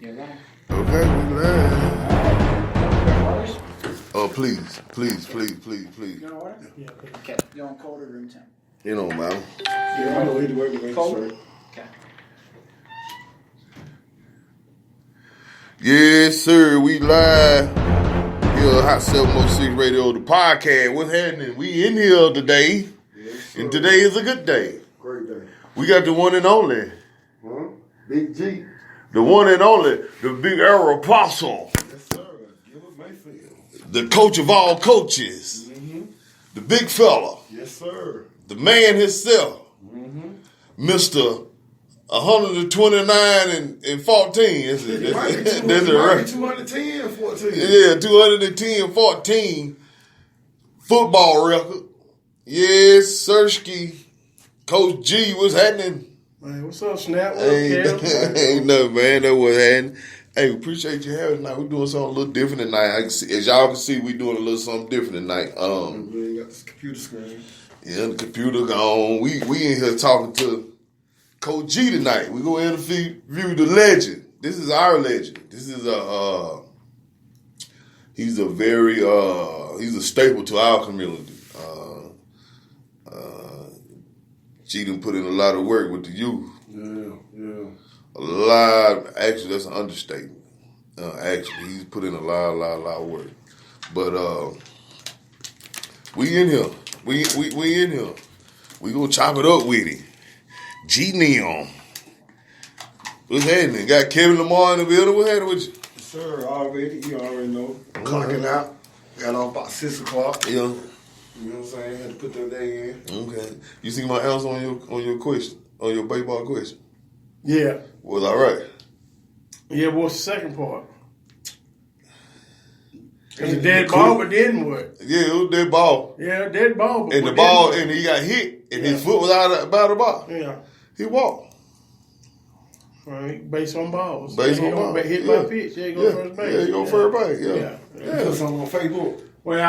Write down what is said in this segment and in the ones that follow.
Okay, we live. Oh, please. You know what? Yeah. Okay. You're on cold or room temp? You know, man. Yeah, I know either way we make Cold? sure. Okay. Yes, sir. We live. Here, Hot 706 Radio, the podcast. What's happening? We in here today. Yes, And today is a good day. great day. We got the one and only. Huh? Big G. The one and only. The big Arrow Apostle. Yes, sir. Gilbert Mayfield. The coach of all coaches. Mm-hmm. The big fella. Yes, sir. The man himself. Mm-hmm. Mr. 129 and 14. That's it. That's it, right? 210, 14. Yeah, 210, 14 football record. Yes, Sirski. Coach G, what's happening? Man, what's up, Snap? Ain't nothing, man. That was happening. Hey, we appreciate you having us tonight. We're doing something a little different tonight. As y'all can see, we're doing a little something different tonight. We got this computer screen. Yeah, the computer gone. We in here talking to Coach G tonight. We go interview the legend. This is our legend. This is he's a very he's a staple to our community. G done put in a lot of work with the youth. Yeah. A lot. Actually, that's an understatement. Actually, he's put in a lot of work. But we in here. We in here. We gonna chop it up with him. G Neon. What's happening? Got Kevin Lamar in the building. What's happening with you? Yes, sir. You already know. Clocking out. Got off about 6 o'clock. Yeah. You know what I'm saying? Had to put that day in. Okay. You see my answer on your question, on your baseball question? Yeah. Was all right. Yeah, what's the second part? It's a dead ball, but then what? Yeah, it was dead ball. Yeah, dead ball. But And the ball, and he got hit, and his foot was out by the ball. Yeah. He walked. Right, based on balls. Based He on don't balls. hit by pitch. Yeah, he go first base. Yeah, he go first base. Yeah. Yeah. Put something on Facebook. Well,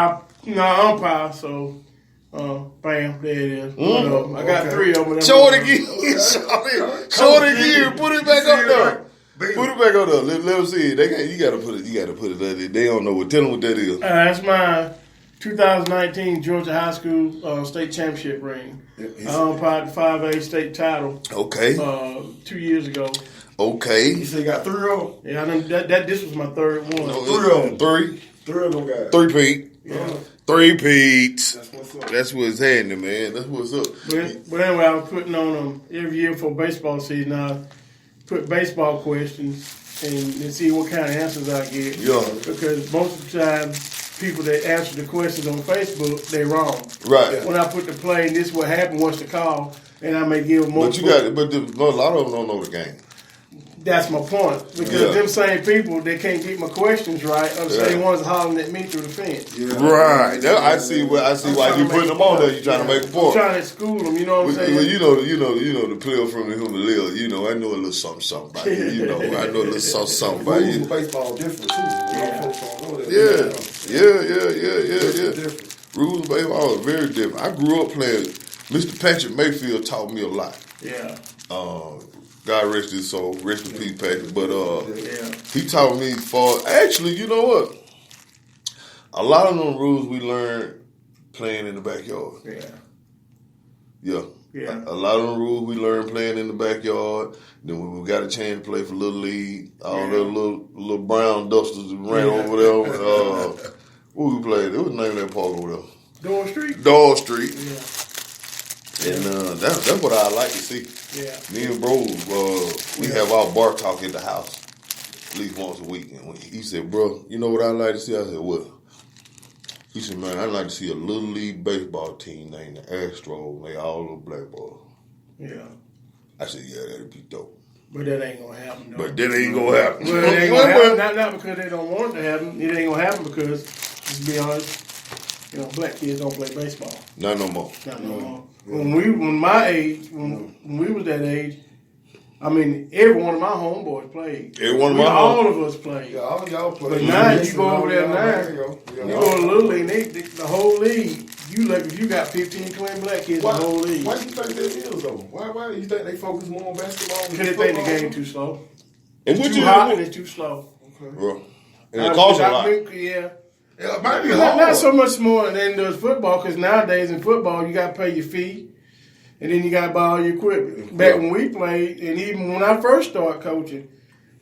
I umpire, so bam, there it is. Mm. I got 3 of them. Show it again. Show it again. Put it back up there. Put it back up there. Let them see it. You gotta put it. They don't know what. Tell them what that is. That's my 2019 Georgia High School state championship ring. I umpired the 5A state title. Okay. 2 years ago. Okay. You say you got 3 of them? Yeah, I done, this was my third one. No, 3 of them. Three. 3 of them guys. 3-peat. Yeah. 3-peat. That's what's up. That's what's happening, man. That's what's up. But anyway, I was putting on them every year for baseball season. I put baseball questions and see what kind of answers I get. Yeah. Because most of the time, people that answer the questions on Facebook, they're wrong. Right. When I put the play, and this is what happened, what's the call, and I may give more. But a lot of them don't know the game. That's my point. Because them same people, they can't get my questions right, are the same ones hollering at me through the fence. Yeah. Right. I see why you putting them on there. You trying to make a point. I'm trying to school them, you know what I'm saying? Well, you know the player from the human live. You know, I know a little something about you. You know, I know a little something about Rules you. of baseball different too. Folks don't know that. Yeah. Different. Rules of baseball are very different. I grew up playing. Mr. Patrick Mayfield taught me a lot. Yeah. God rest his soul. Rest in peace, Patrick. But he taught me actually, you know what? A lot of them rules we learned playing in the backyard. Yeah. A lot of them rules we learned playing in the backyard. Then we got a chance to play for Little League. All the little brown dusters that ran over there. What we played? What was the name of that park over there? Door Street. Yeah. And that's what I like to see. Yeah. Me and bro, we have our bar talk at the house at least once a week. And he said, bro, you know what I like to see? I said, what? He said, man, I'd like to see a Little League baseball team named the Astros. They all little black boys. Yeah. I said, yeah, that'd be dope. But that ain't going to happen, though. But that ain't going to happen. Well, it ain't going to happen. Not because they don't want it to happen. It ain't going to happen because, to be honest, black kids don't play baseball. Not no more. Not no more. When we was that age, I mean, every one of my homeboys played. All of us played. Yeah, all of y'all played. But now you go over there now, you go to Little League, the whole league, you look if you got 15, 20 black kids in the whole league. Why do you think that is, though? Why do you think they focus more on basketball? Because they think the game too slow. And it's too hot and it's too slow. Okay. Bro. And it costs a lot. Yeah. It might be hard. Not so much more than does football, because nowadays in football, you got to pay your fee, and then you got to buy all your equipment. Back when we played, and even when I first started coaching,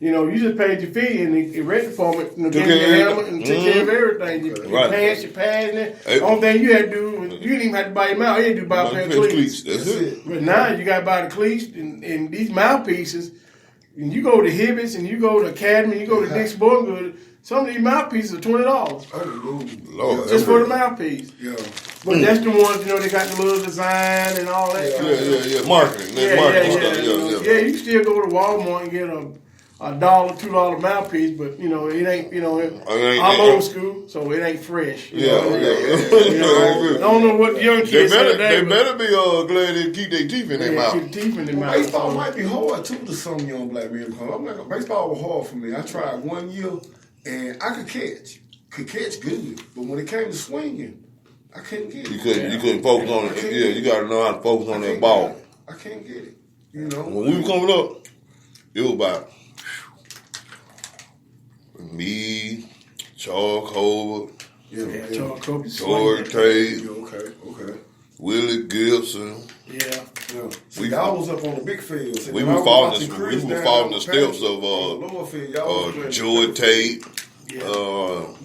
you just paid your fee, and the rec department gave you a helmet and took care of everything. Your pants, your pads, and the only thing you had to do, you didn't even have to buy your mouth. You had to buy a pair of cleats. That's it. But now you got to buy the cleats and these mouthpieces. And you go to Hibbett's and you go to Academy, you go to Dick's Sporting Goods. Some of these mouthpieces are $20. Oh, Lord, just for the mouthpiece. Yeah. But that's the ones, they got the little design and all that kind of stuff. Yeah. Marketing. Stuff. Yeah, you still go to Walmart and get a $1, $2 mouthpiece, but it ain't. I'm old school, so it ain't fresh. Yeah. I don't know what the young kids say today. They better be glad they keep their teeth in their mouth. Keep teeth in their mouth. Baseball might be hard too to some young black men. I'm like, baseball was hard for me. I tried 1 year and I could catch good, but when it came to swinging, I couldn't get it. You couldn't focus on it. Yeah, you got to know how to focus on that ball. I can't get it. When we were coming up, it was about me, Charles Colbert, Charles Colbert, George Tate, okay. Willie Gibson. Yeah. Y'all was up on the big field. So we were following the steps of George Tate,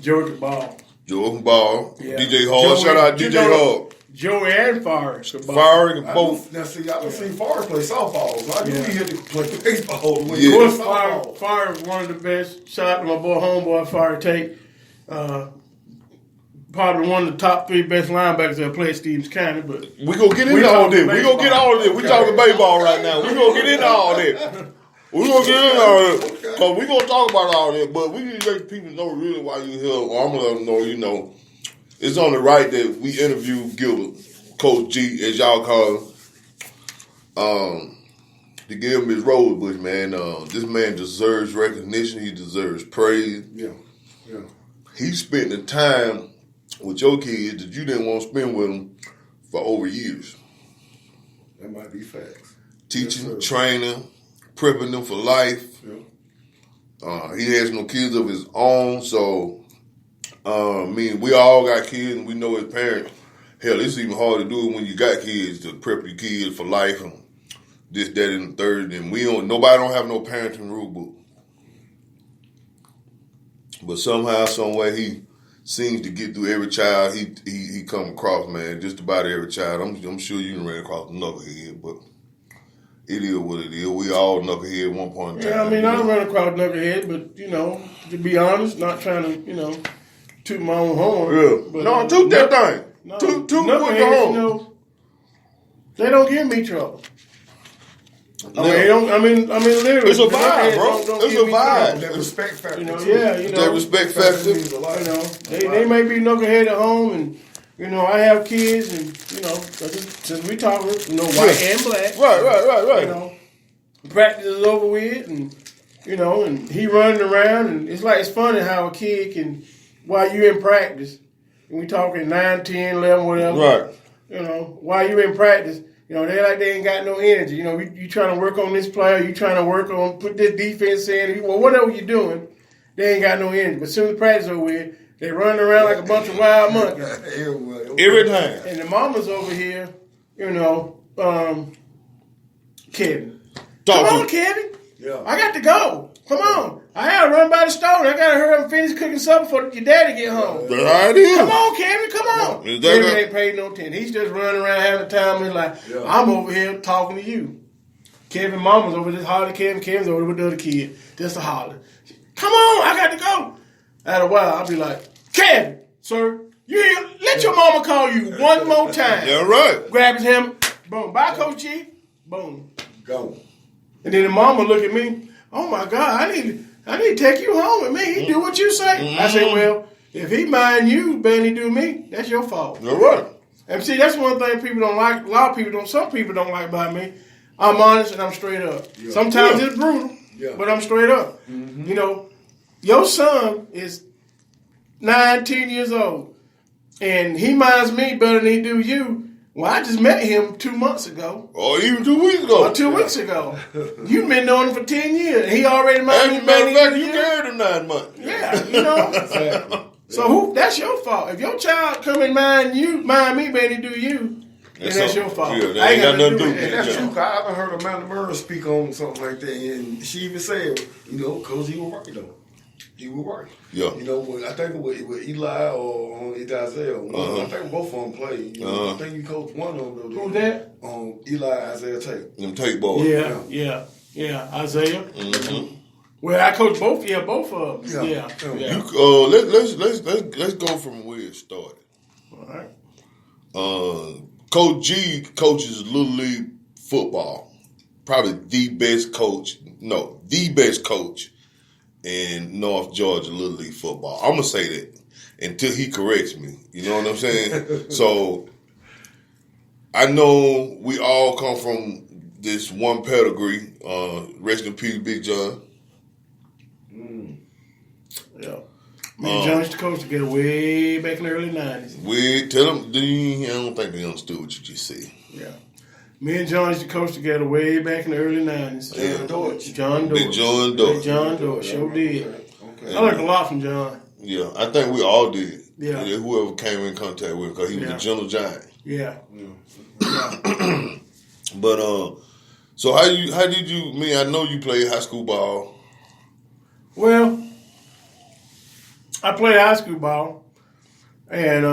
George Ball. Jordan Ball, DJ Hall. Shout out DJ Hall. Joey and Fire. Fire and both. Now, see, y'all seen Fire play softball, so I knew he had to play baseball. Of course, Fire is one of the best. Shout out to my boy, homeboy, Fire Tate. Probably one of the top 3 best linebackers that played Stevens County. But we gonna get into all this. We gonna get all this. We talking baseball right now. We gonna get into all this. We gonna get into all this because we gonna talk about all this. But we need to let people know really why you here. Or I'm gonna let them know. It's on the right that we interviewed Gilbert, Coach G, as y'all call him, to give him his rosebush, man. This man deserves recognition. He deserves praise. Yeah. He spent the time with your kids that you didn't want to spend with them for over years. That might be facts. Teaching, training, prepping them for life. Yeah. He has no kids of his own, so we all got kids and we know as parents, hell, it's even hard to do it when you got kids, to prep your kids for life and this, that, and the third. And nobody don't have no parenting rule book. But somehow, some way, he seems to get through every child he come across, man. Just about every child. I'm sure you done ran across a knucklehead, but it is what it is. We all knucklehead at one point in time. Yeah, I mean, I don't run across knucklehead, but, to be honest, not trying to, toot my own horn. Yeah. But, no, toot that thing. No, toot with the horn. They don't give me trouble. Literally. It's a vibe, bro. It's a vibe. That respect factor. That respect factor. They may be knucklehead at home, and I have kids, and since we talking, white and black. Right. Practice is over with, and and he running around, and it's funny how a kid can, while you in practice, and we talking 9, 10, 11, whatever. Right. While you in practice. They like they ain't got no energy. You trying to work on this player, you trying to work on, put this defense in, whatever you're doing, they ain't got no energy. But as soon as practice over with, they running around like a bunch of wild monkeys. Every time. And the mama's over here, Kevin. Come on, Kevin. Yeah. I got to go. Come on. I had to run by the store, and I got to hurry up and finish cooking supper before your daddy get home. That's how it is. Come on, Kevin, come on. Kevin ain't paid no attention. He's just running around having time. He's like, I'm over here talking to you. Kevin mama's over this holler. Kevin's over with the other kid. Just a holler. Come on, I got to go. After a while, I'll be like, Kevin, sir, let your mama call you one more time. Yeah, right. Grab his hammer. Boom. Bye, Coach G. Boom. Go. And then the mama look at me. Oh my God, I need to take you home with me. He do what you say. Mm-hmm. I say, well, if he mind you, better he do me, that's your fault. You're right. And see, that's one thing people don't like. A lot of people don't. Some people don't like about me. I'm honest and I'm straight up. Yeah. Sometimes it's brutal, but I'm straight up. Mm-hmm. Your son is 9, 10 years old, and he minds me better than he do you. Well, I just met him 2 months ago. Or even 2 weeks ago. Or 2 weeks ago. You've been knowing him for 10 years. And he already As a matter of fact, you years. carried him 9 months. Yeah, you know. So that's your fault. If your child come and mind me, baby, do you, then that's your fault. Yeah, that ain't got nothing to do with And that's it. true. I haven't heard Amanda Murray speak on something like that, and she even said, Coach, he was right though. He was right. Yeah. I think with Eli or Isaiah, I think both of them played. I think you coached one of them though. Who's that? Eli, Isaiah Tate. Them tape boys. Yeah, Isaiah. Mm-hmm. Well, I coached both of them. Yeah. Let's go from where it started. All right. Coach G coaches Little League football. Probably the best coach in North Georgia Little League football. I'm going to say that until he corrects me. You know what I'm saying? So, I know we all come from this one pedigree. Rest in peace, Big John. Yeah. Me and John used to coach together way back in the early 90s. Tell them, I don't think they understood what you just said. Yeah. Me and John used to coach together way back in the early 90s. John Dortch. John Dortch. Big John Dortch. Big John Dortch. Sure did. Okay. I learned a lot from John. Yeah, I think we all did. Yeah. Whoever came in contact with him, because he was a gentle giant. Yeah. But so how did you? I know you played high school ball. Well, I played high school ball, and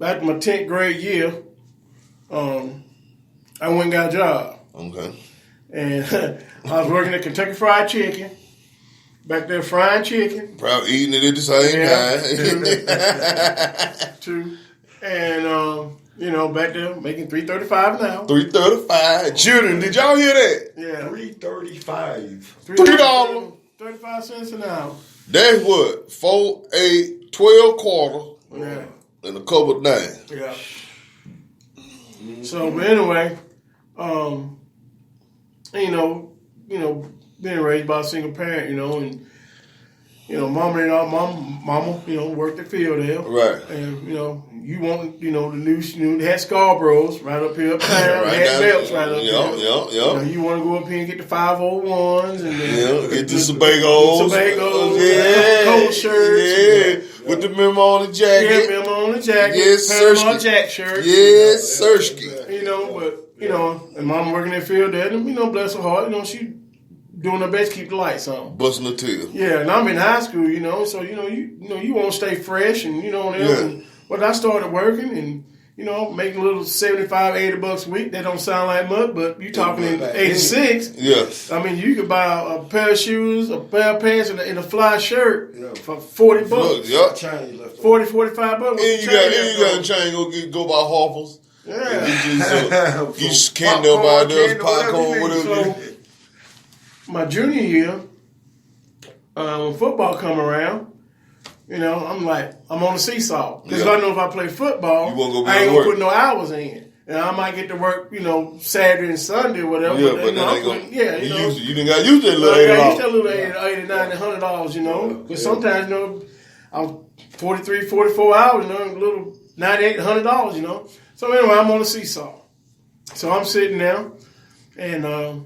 after my 10th grade year, I went and got a job. Okay. And I was working at Kentucky Fried Chicken, back there frying chicken. Probably eating it at the same time. Two. And, back there making $3.35 an hour. $3.35. Children, did y'all hear that? Yeah. $3.35. $3. 35 cents an hour. That's what? 4, 8, 12 quarters. Yeah. And a couple of dimes. Yeah. So, but anyway, being raised by a single parent, and mama, worked the field there. Right. And, you want, the new, they had Scarboroughs right up here uptown. Right they had down, belts right up here. Yeah. You want to go up here and get the 501s and then get the Sebagos. Cold shirts. With the memo on the jacket. Yeah, memo on the jacket. Yes, Panama Sirski. Jack shirt. Yes, Sirski. And mama working that field there, and, bless her heart, she doing her best to keep the lights on. Busting the tail. Yeah, and I'm in high school, so you want to stay fresh and but I started working and making a little $75, $80 a week. That don't sound like much, but you talking in '86. Yes. I mean, you could buy a pair of shoes, a pair of pants, and a fly shirt for $40. Look, yep. $40, $45. And you got a chain. Go buy Harper's. Yeah. You just candy up out there, popcorn, whatever. So, my junior year, when football come around, I'm on the seesaw. Because I know if I play football, I ain't going to put no hours in. And I might get to work, Saturday and Sunday or whatever. Yeah, but then you didn't got used to that little $80. I used to little $80, $90, $100, But sometimes, I'm 43, 44 hours, a little $98, $100, So anyway, I'm on the seesaw. So I'm sitting there and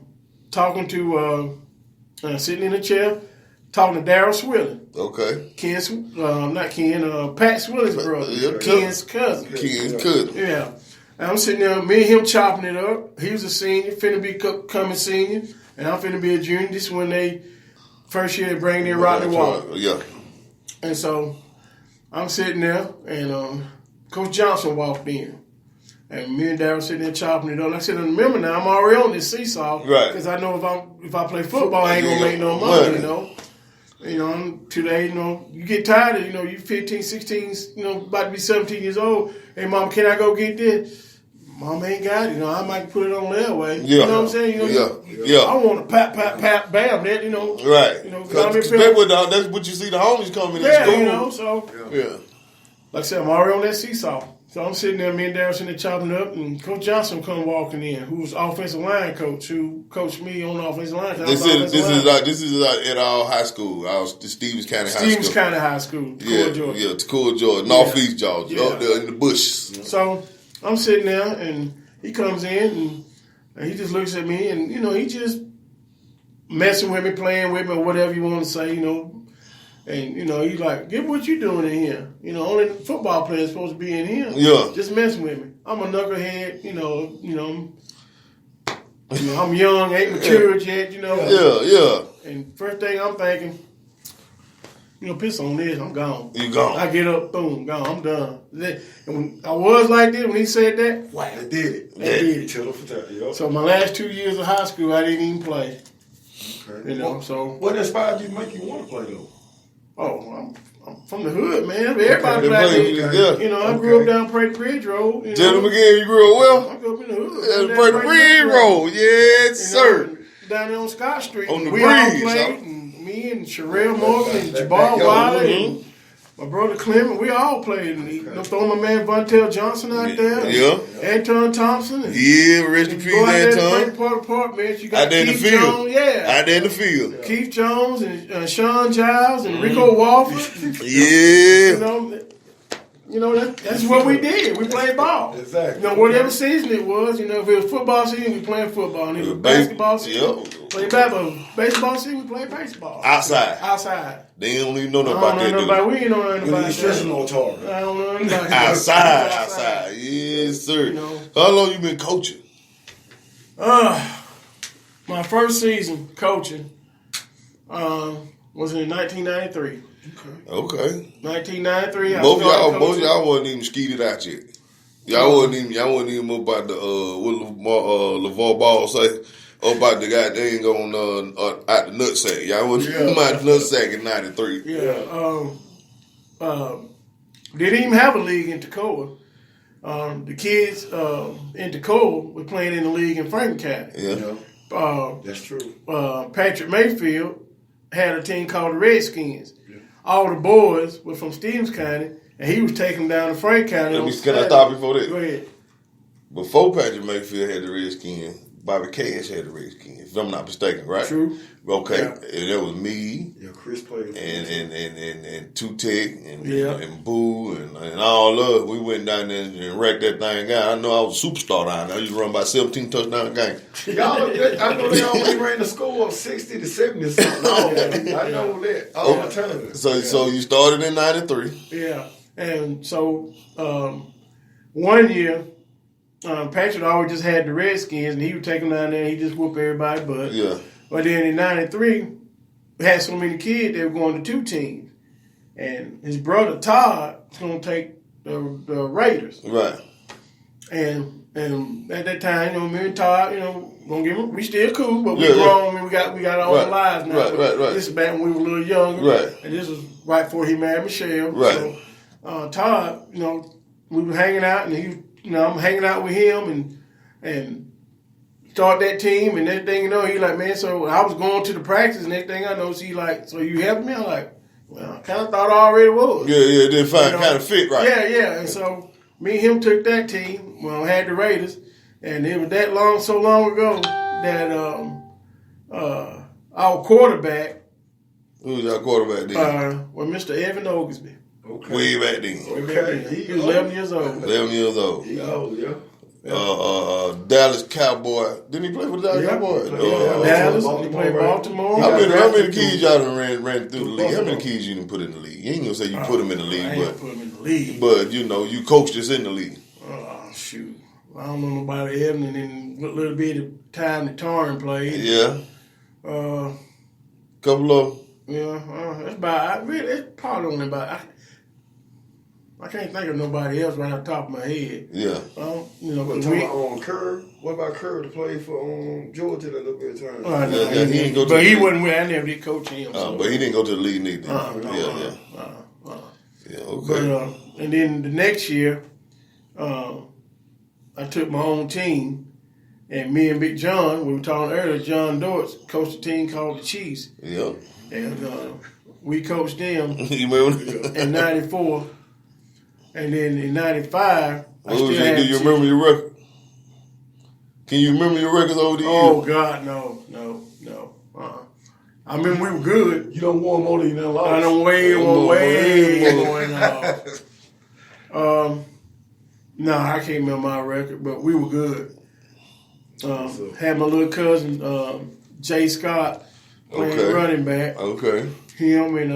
talking to, sitting in a chair, talking to Darryl Swilling. Okay. Pat Swilling's brother. Ken's cousin. Ken's cousin. Yeah. And I'm sitting there, me and him chopping it up. He was a senior, finna be coming senior, and I'm finna be a junior. This is when they, first year they bring in Rodney Walker. Yeah. And so I'm sitting there, and Coach Johnson walked in. And me and Darryl sitting there chopping it up. Like I said, remember now, I'm already on this seesaw. Right. Because I know if I play football, I ain't going to make no money, I'm today, you get tired of, you 15, 16, about to be 17 years old. Hey, Mom, can I go get this? Mom ain't got it. I might put it on their way. Yeah. You know what I'm saying? Yeah. I want to pat, bam, that, Right. That's what you see the homies coming in school. Yeah. Like I said, I'm already on that seesaw. So I'm sitting there, me and Darryl sitting there chopping up, and Coach Johnson come walking in, who was offensive line coach, who coached me on the offensive line. This is at our high school, our Stevens County High School. Stevens County High School, Tacoma, Georgia. Yeah, Tacoma, Georgia, Northeast Georgia, up there in the bushes. So I'm sitting there, and he comes in, and he just looks at me, and, he just messing with me, playing with me, or whatever you want to say, And, he's like, get what you doing in here. Only football players supposed to be in here. Yeah. Just messing with me. I'm a knucklehead, I'm young, ain't matured yet, Yeah. And first thing I'm thinking, piss on this, I'm gone. You gone. I get up, boom, gone, I'm done. And when I was like this, when he said that, wow. They did it. They did it. So my last 2 years of high school, I didn't even play. Okay. So. What inspired you to make you want to play, though? Oh, I'm from the hood, man. Everybody played. I grew up down Prairie Bridge Road. Tell them again, you grew up well? I grew up in the hood. Prairie Bridge Road, yes, sir. Down there on Scott Street. On the we bridge, all played, and me and Sherelle Morgan and Jabbar Wiley and my brother Clement, we all played. And throwing my man Vontel Johnson out there. Yeah. Anton Thompson. Yeah, rest in peace, Anton. Park, man. You got out there in the Keith field. Jones, Out there in the field. Keith Jones and Sean Giles and Rico Walford. Yeah. That's what we did. We played ball. Exactly. Whatever season it was, if it was football season, we played football. And if it was basketball season, played basketball. Baseball season, we played baseball. Outside. They don't even know nothing about that, We ain't know nothing about that. I don't know anything about Outside. Yes, sir. How long you been coaching? My first season coaching was in 1993. Okay. 1993. Both y'all wasn't even skeeted out yet. Y'all wasn't even about the what LeVar Ball say about the guy they ain't going out the nutsack. Y'all wasn't out the nutsack in 93. Yeah. Didn't even have a league in Toccoa. The kids in Toccoa were playing in the league in Franklin County. Yeah. That's true. Patrick Mayfield had a team called the Redskins. All the boys were from Stevens County, and he was taking them down to Frank County. Can I stop before that? Go ahead. Before Patrick Mayfield had the Redskins, Bobby Cash had the Redskins, if I'm not mistaken, right? True. Okay. Yeah. And that was me. Yeah, Chris played. And Two Tech and Boo and all of us. We went down there and wrecked that thing out. I know I was a superstar down there. I used to run by 17 touchdown game. Y'all, I know they always ran the score of 60 to 70 something. I know that all the time. So you started in 93. Yeah. And so 1 year, Patrick always just had the Redskins, and he would take them down there and he just whoop everybody butt. Yeah. But then in 93, we had so many kids that were going to two teams. And his brother Todd was going to take the Raiders. Right. And at that time, me and Todd, gonna give him, we still cool, but we grown and we got our own lives now. Right. This is back when we were a little younger. Right. And this was right before he married Michelle. Right. So Todd, we were hanging out, and I'm hanging out with him and start that team, and next thing you know, he like, man, so I was going to the practice, and next thing I know, he like, so you helping me? I'm like, well, I kind of thought I already was. Yeah, it didn't kind of fit right. Yeah. And so me and him took that team, had the Raiders, and it was so long ago that our quarterback. Who was our quarterback then? Was Mr. Evan Oglesby. Okay. Way back then. He was 11 years old. 11 years old. Yeah. Dallas Cowboy. Didn't he play for the Dallas Cowboys? Dallas. He played Baltimore. How many kids y'all done ran through the league? How many kids you done put in the league? You ain't gonna say you put them in the league, I ain't put them in the league. But you coached us in the league. Oh shoot! I don't know nobody else, and then a little bit of time that Tarn played. Yeah. Couple of. Yeah, that's about. It's probably only about. I can't think of nobody else right off the top of my head. Yeah. On Kerr. What about Kerr to play for Georgia a little bit of time? He didn't go to. But he wasn't. I never did coach him. But he didn't go to the league neither. Yeah. Okay. But and then the next year, I took my own team, and me and Big John, we were talking earlier, John Dortz coached a team called the Chiefs. Yeah. And we coached them you remember? in 94. And then in 95, do you remember your record? Can you remember your records over the years? Oh, God, no. I mean, we were good. You don't won more than you done lost. I don't way more than No, I can't remember my record, but we were good. Had my little cousin, Jay Scott, playing running back. Okay. Him and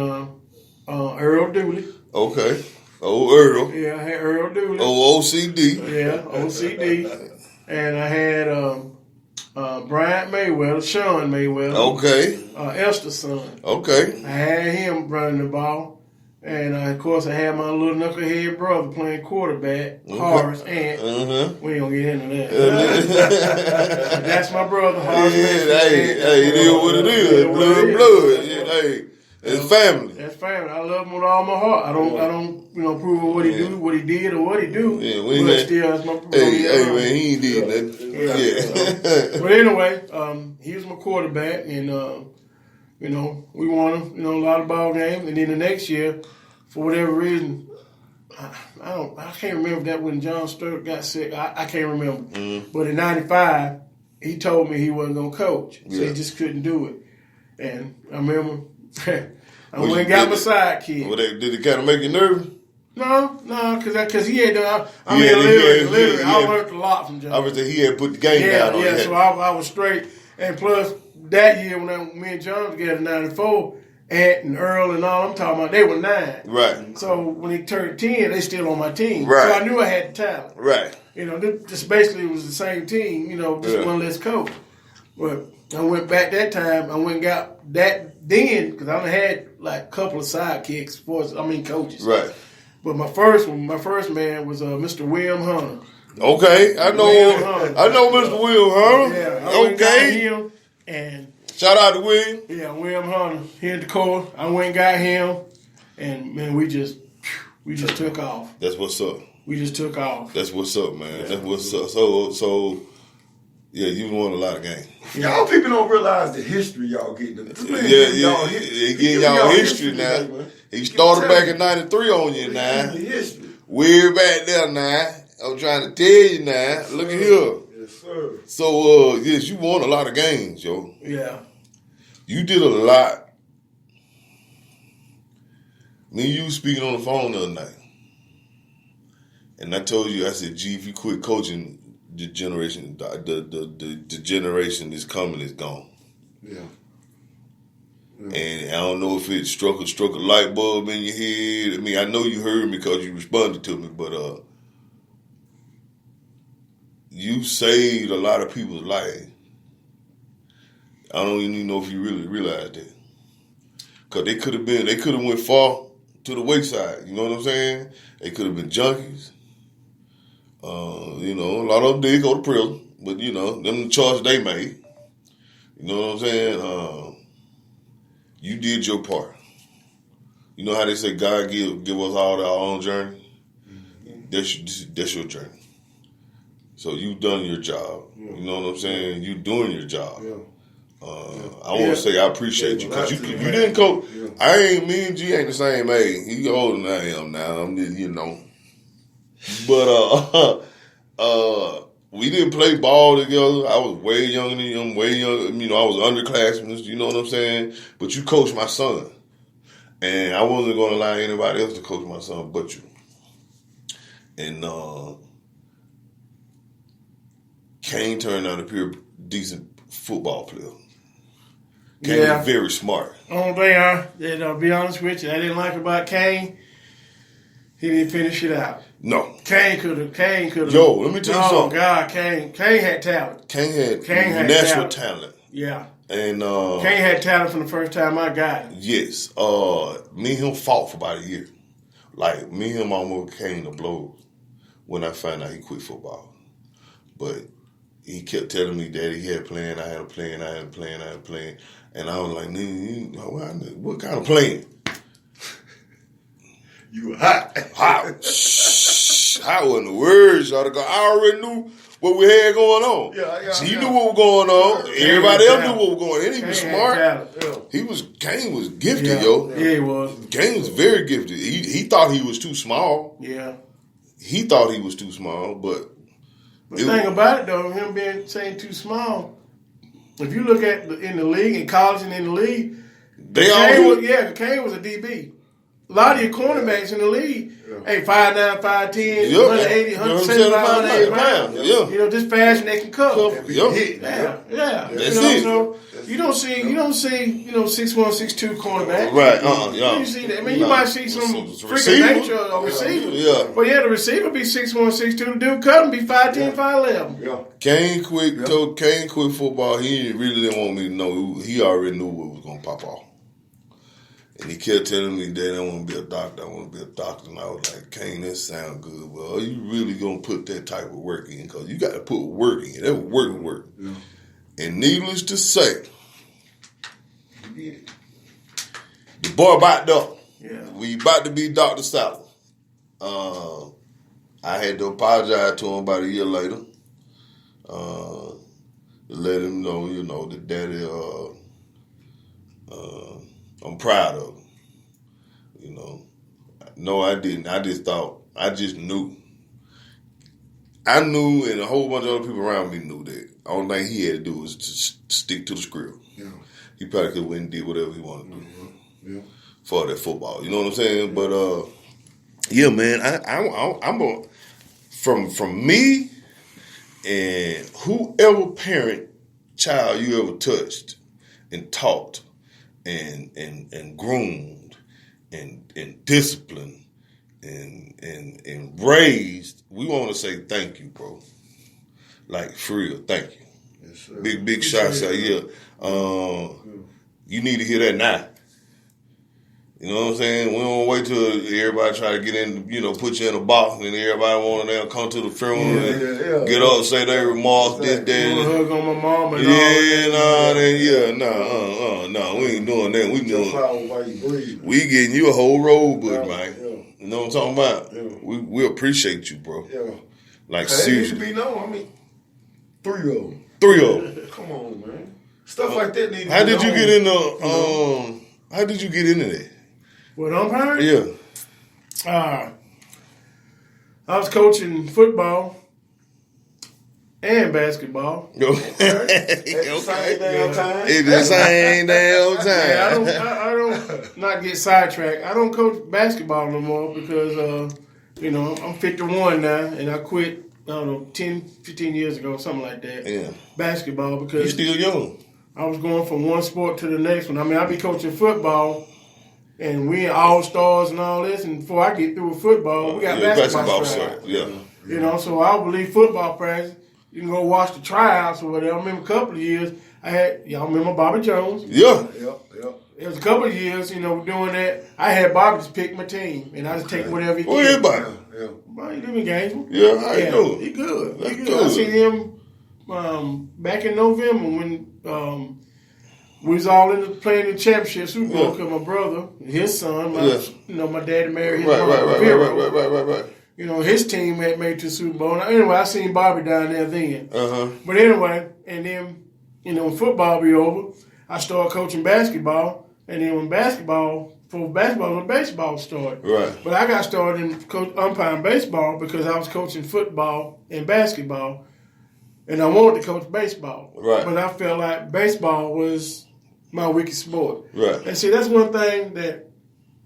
Earl Dooley. Okay. Old Earl. Yeah, I had Earl Dooley. Old OCD. Yeah, OCD. And I had Bryant Mayweather, Sean Mayweather. Okay. Esther's son. Okay. I had him running the ball. And, of course, I had my little knucklehead brother playing quarterback, Horace Ant. We ain't going to get into that. That's my brother, Horace Ant. Hey, it is what it is. Blood. Yeah, hey, it's family. That's family. I love him with all my heart. I don't, prove what he do, what he did, or what he do. Yeah, but still, that's my brother. Hey, man, he ain't did nothing. Yeah. But anyway, he was my quarterback, and we won a lot of ball games, and then the next year, for whatever reason, I can't remember that when John Stewart got sick. I can't remember. But in '95, he told me he wasn't gonna coach, so he just couldn't do it. And I remember I went and got my sidekick. Well, did it kind of make you nervous? No, because he had done. Literally, I learned a lot from John. Obviously, he had put the game down on you. So I was straight. And plus, that year when me and John together in '94, Ant and Earl and all I'm talking about, they were 9. Right. So when he turned 10, they still on my team. Right. So I knew I had the talent. Right. This basically was the same team, just one less coach. But I went back that time, I went and got that then, because I only had like a couple of sidekicks, coaches. Right. But my first man was Mr. William Hunter. Okay, I know Mr. William Hunter. Yeah, I went and got him, and shout out to William. Yeah, William Hunter here in the core. I went and got him, and man, we just took off. That's what's up. We just took off. That's what's up, man. Yeah. That's what's up. So yeah, you won a lot of games. Y'all people don't realize the history y'all getting. They getting y'all history now. He started back in '93 on you now. We're back there now. I'm trying to tell you now. Look at here. Yes, sir. So yes, you won a lot of games, yo. Yeah. You did a lot. Me and you speaking on the phone the other night. And I told you, I said, G, if you quit coaching, the generation is coming is gone. Yeah. And I don't know if it struck a light bulb in your head. I mean, I know you heard me because you responded to me, but you saved a lot of people's lives. I don't even know if you really realized that. Because they could have went far to the wayside. You know what I'm saying? They could have been junkies. A lot of them did go to prison, but them the choice they made. You know what I'm saying? You did your part. You know how they say God give us all our own journey? That's your journey. So you've done your job. You know what I'm saying? You doing your job. I want to say I appreciate you because you didn't coach. Me and G ain't the same age. He older than I am now. I'm just, But we didn't play ball together. I was way younger than him, way younger. I was underclassmen. You know what I'm saying? But you coached my son, and I wasn't going to allow anybody else to coach my son but you. And Kane turned out to be a decent football player. Kane was very smart. Only thing I'll be honest with you, I didn't like about Kane, he didn't finish it out. No. Kane could have. Yo, let me tell you something. Oh, God, Kane had talent. Kane had natural talent. Yeah. And Kane had talent from the first time I got him. Yes. Me and him fought for about a year. Like, me and him almost came to blows when I found out he quit football. But he kept telling me that he had a plan, I had a plan. And I was like, nigga, what kind of plan? You were hot. Hot. Hot wasn't the word, y'all. I already knew what we had going on. He knew what was going on. Everybody else knew what was going on. And he was smart. Kane was gifted, yo. Yeah, he was. Kane was very gifted. He thought he was too small. Yeah. He thought he was too small, but the thing about it, though, him being saying too small, if you look at in the league, in college and in the league, Kane was a DB. A lot of your cornerbacks in the league Hey, 5'9", 5'10", Yep. 180, 175, 180 pounds. Yeah. You know, just fast they can cover. Yep. Yeah. That's you know, it. So you don't see, 6'1", 6'2" cornerback. Right. You see that. I mean, you might see some freaking nature of receiver. Yeah. But the receiver be 6'1", 6'2". The dude cutting be 5'10", 5'11". Yeah. Kane quit football. He really didn't want me to know. He already knew what was gonna pop off. And he kept telling me, Dad, I want to be a doctor. I want to be a doctor. And I was like, Kane, that sound good. Well, are you really going to put that type of work in? Because you got to put work in. That was work. Yeah. And needless to say, the boy about up. Yeah. We about to be Dr. Salah. I had to apologize to him about a year later. To let him know, that Daddy, I'm proud of him. No, I didn't. I just knew. I knew, and a whole bunch of other people around me knew that. The only thing he had to do was to stick to the script. Yeah. He probably could have went and did whatever he wanted to do for that football. You know what I'm saying? But yeah, man, I'm from me and whoever parent child you ever touched and taught and groomed and disciplined and raised, we want to say thank you, bro. Like, for real, thank you. Yes, sir. Big shots out here. You need to hear that now. You know what I'm saying? We don't wait till everybody try to get in, put you in a box, and everybody want to come to the funeral and get up, say their remarks, this, that. You hug on my mom and no, we ain't doing that. We getting you a whole rosebud, man. Yeah. You know what I'm talking about? Yeah. We appreciate you, bro. Yeah. Like, seriously. It need to be known. I mean, 3 of them. 3 of them. Come on, man. Stuff like that need to be known. How did you get into that? What, umpiring? Yeah. I was coaching football and basketball. Okay. At the same damn time. At the same damn time. Yeah, I don't not get sidetracked. I don't coach basketball no more because, I'm 51 now, and I quit, 10, 15 years ago, something like that. Yeah. Basketball because... You're still young. I was going from one sport to the next one. I mean, I be coaching football, and we all-stars and all this, and before I get through with football, we got basketball practice. Yeah. So I would leave football practice. You can go watch the tryouts or whatever. I remember a couple of years, y'all remember Bobby Jones? Yeah. It was a couple of years, doing that. I had Bobby just pick my team, and I just take whatever he Where everybody? Well, he live in Gainesville. Yeah, how you doing? He good. I seen him back in November when we was all playing the championship Super Bowl because my brother, his son, my daddy married his mom. Right. His team had made it to the Super Bowl. Now, anyway, I seen Bobby down there then. But anyway, and then, when football be over, I started coaching basketball. And then when baseball started. Right. But I got started in umpiring baseball because I was coaching football and basketball. And I wanted to coach baseball. Right. But I felt like baseball was my weakest sport. Right. And see, that's one thing that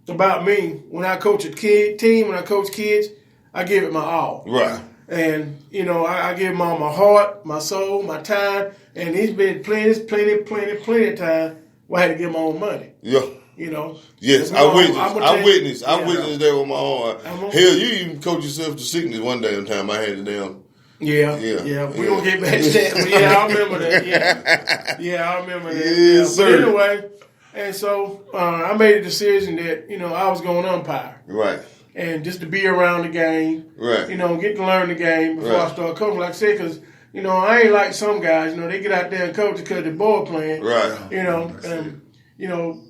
about me. When I coach a team, when I coach kids, I give it my all. Right. And, I give them all my heart, my soul, my time. And he's been plenty of time where I had to give my own money. Yeah. Yes, I witnessed that with my own. Hell, you even coached yourself to sickness one damn time. I had it down. Yeah. We gonna get back to that. But I remember that. Yeah, I remember that. Yes, sir. But anyway, and so I made a decision that I was going to umpire. Right. And just to be around the game. Right. Get to learn the game before I start coaching. Like I said, because I ain't like some guys. They get out there and coach because the boy playing. Right.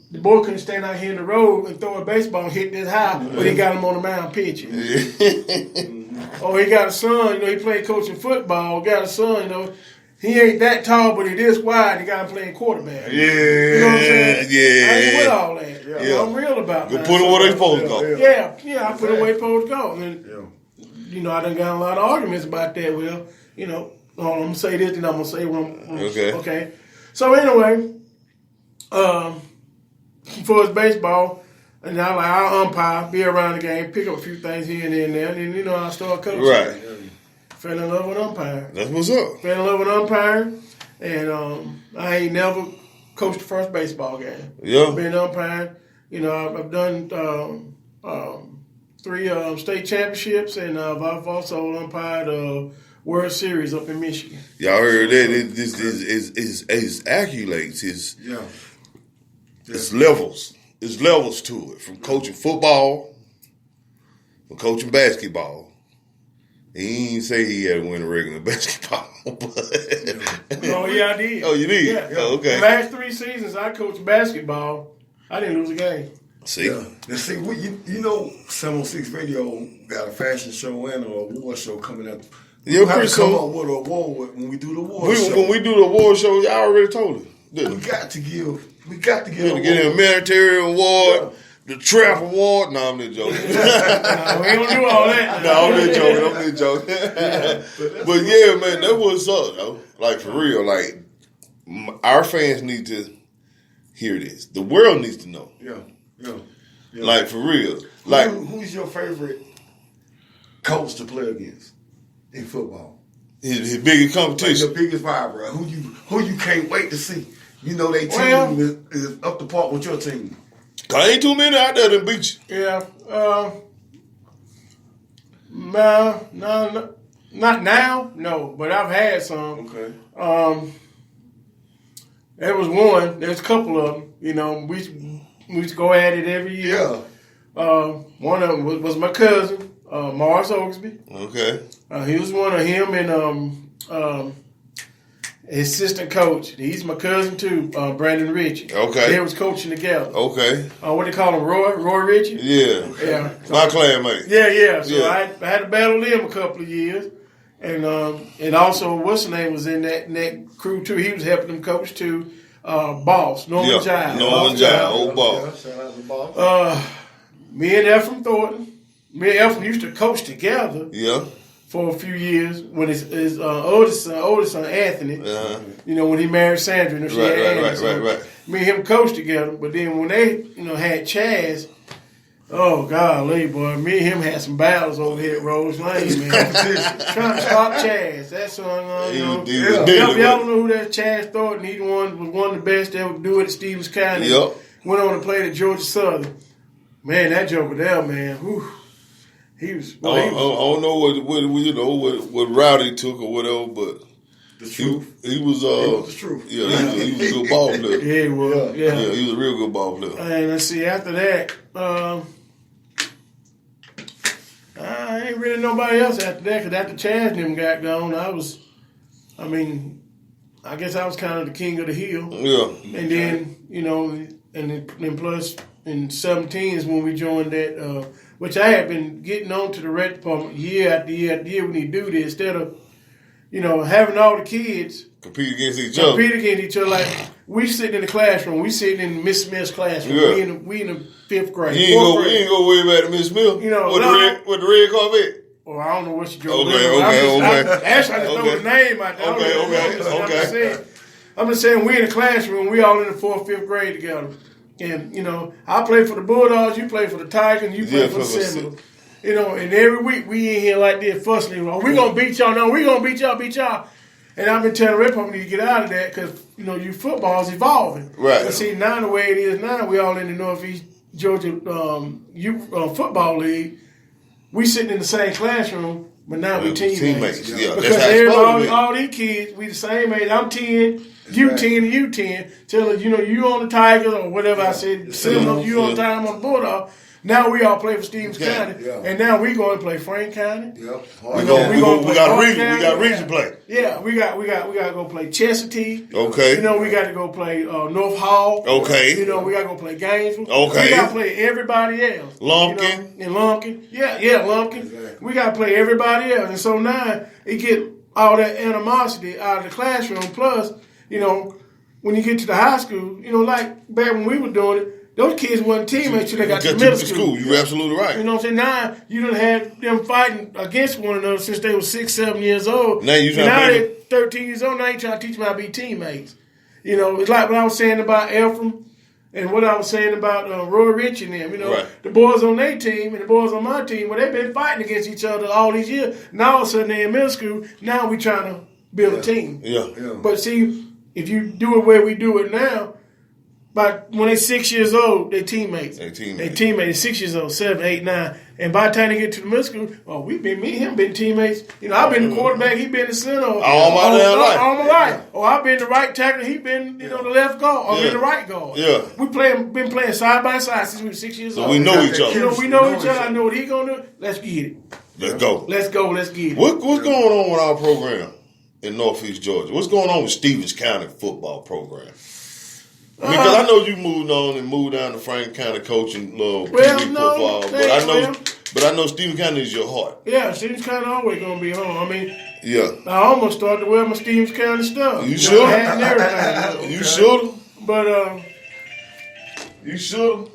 The boy couldn't stand out here in the road and throw a baseball and hit this high, but he got him on the mound pitching. Or he got a son, he played coaching football, got a son, he ain't that tall, but he this wide, he got him playing quarterback. Yeah. You know what I'm saying? Yeah. I ain't with all that. Yeah. I'm real about that. Put him where they supposed to go. Yeah, I put him where they supposed to go. And, I done got a lot of arguments about that. Well, I'm going to say this and I'm going to say okay. So anyway, for his baseball, And I'll umpire, be around the game, pick up a few things here and there, and then, I start coaching. Right. Fell in love with umpiring. That's what's up. Fell in love with umpiring, and I ain't never coached the first baseball game. Yeah. Been umpiring. I've done 3 state championships, and I've also umpired World Series up in Michigan. Y'all heard that? His accolades, his levels. There's levels to it, from coaching football, from coaching basketball. He didn't say he had to win a regular basketball. Oh, yeah, I did. Oh, you did? Yeah. Oh, okay. The last 3 seasons I coached basketball, I didn't lose a game. See? Yeah. Now, see, you know, 706 Radio got a fashion show and an award show coming up. Yeah, We have to come soon. up with an award when we do the award show. When we do the award show, y'all already told it. We got to give. We got to give. To get a military award, the trap award. No, I'm just joking. We ain't gonna do all that. No, I'm just joking. But yeah, man, that was up, though. Like, for real. Like, our fans need to hear this. The world needs to know. Yeah. Like, for real. Like, who's your favorite coach to play against in football? his biggest Like competition. the biggest rival. Who you can't wait to see? They team is up to par with your team. Cause ain't too many out there that beat you. Yeah. No, not now. No, but I've had some. Okay. There was one. There's a couple of them. We used to go at it every year. Yeah. One of them was my cousin, Morris Oaksby. Okay. He was one of him and his assistant coach. He's my cousin too, Brandon Ritchie. Okay. They was coaching together. Okay. What they call him, Roy Ritchie? Yeah. Yeah. My clanmate. Yeah. So Yeah. I had to battle him a couple of years. And also, what's his name was in that crew too. He was helping them coach too. Boss, Norman Giles. Norman Giles, old boss. Shout out to Boss. Me and Ephraim Thornton. Me and Ephraim used to coach together Yeah. for a few years when his oldest son Anthony, Uh-huh. when he married Sandra, she had Anthony. Right. So me and him coached together. But then when they, had Chaz, oh golly, boy, me and him had some battles over here at Rose Lane, man. Trying to stop Chaz. That's son, He was y'all deadly don't with know who that Chaz Thornton. He was one of the best that ever do it at Stevens County. Yep. Went on to play at Georgia Southern. Man, that joker there, man. Whew. He was. I don't know what route he took or whatever, but The truth. he was the truth. Yeah, he was a good ball player. Yeah, he was. Yeah. He was a real good ball player. And let's see, after that, I ain't really nobody else after that, because after Chaz and them got gone, I guess I was kind of the king of the hill. Yeah. And then, and then plus in 17 is when we joined that, which I had been getting on to the rec department year after year after year when you do this, instead of, having all the kids Compete against each other. Like, we sitting in the classroom. We sitting in Miss Smith's classroom. Yeah. We in the 5th grade. You ain't go way back to Miss Smith. With the red Corvette. Well, I don't know what she drove. Okay. Actually, I just throw the name out there. Okay. I'm just saying, we in the classroom. We all in the 4th, 5th grade together. And, I play for the Bulldogs. You play for the Tigers. And you play for the Seminoles. And every week we in here like this fussing. We going to beat y'all. No, we going to beat y'all. And I've been telling Red Pump, we need to get out of that because, you football is evolving. Right. But see, now the way it is now, we all in the Northeast Georgia Football League. We sitting in the same classroom, but now we teammates. Yeah, because that's how all these kids, we the same age. I'm 10, you 10, and you 10. Tell us, you on the Tigers or whatever I said. Seminoles, you on the Tigers, I'm on the Bulldog. Now we all play for Stevens County, and now we going to play Frank County. Yep. We got region play. Yeah, we got to go play Chestatee. Okay. We got to go play North Hall. Okay. We got to go play Gainesville. Okay. We got to play everybody else. Lumpkin. And Lumpkin. Yeah, Lumpkin. Exactly. We got to play everybody else. And so now it get all that animosity out of the classroom. Plus, when you get to the high school, like back when we were doing it, those kids wasn't teammates till they got to middle school. You're absolutely right. You know what I'm saying? Now, you done had them fighting against one another since they were 6, 7 years old. Now they're 13 years old. Now you trying to teach them how to be teammates. It's like what I was saying about Ephraim And what I was saying about Roy Rich and them, the boys on their team and the boys on my team, they've been fighting against each other all these years. Now all of a sudden they're in middle school. Now we trying to build a team. Yeah. But see, if you do it where we do it now, but when they're 6 years old, they're teammates. They're 6 years old, 7, 8, 9. And by the time they get to the middle school, me and him been teammates. I've been the quarterback, he been the center. All my life. Or I've been the right tackle, he been the left guard. Or been the right guard. Yeah. Been playing side by side since we were 6 years old. So we know each other. We know each other. I know what he gonna do. Let's get it. Let's go. Let's get it. What's going on with our program in Northeast Georgia? What's going on with Stevens County football program? Because I know you moved on and moved down to Franklin County coaching football, but I know Stevens County is your heart. Yeah, Stevens County always gonna be home. I mean, I almost started to wear my Stevens County stuff. You should. You should. But you should.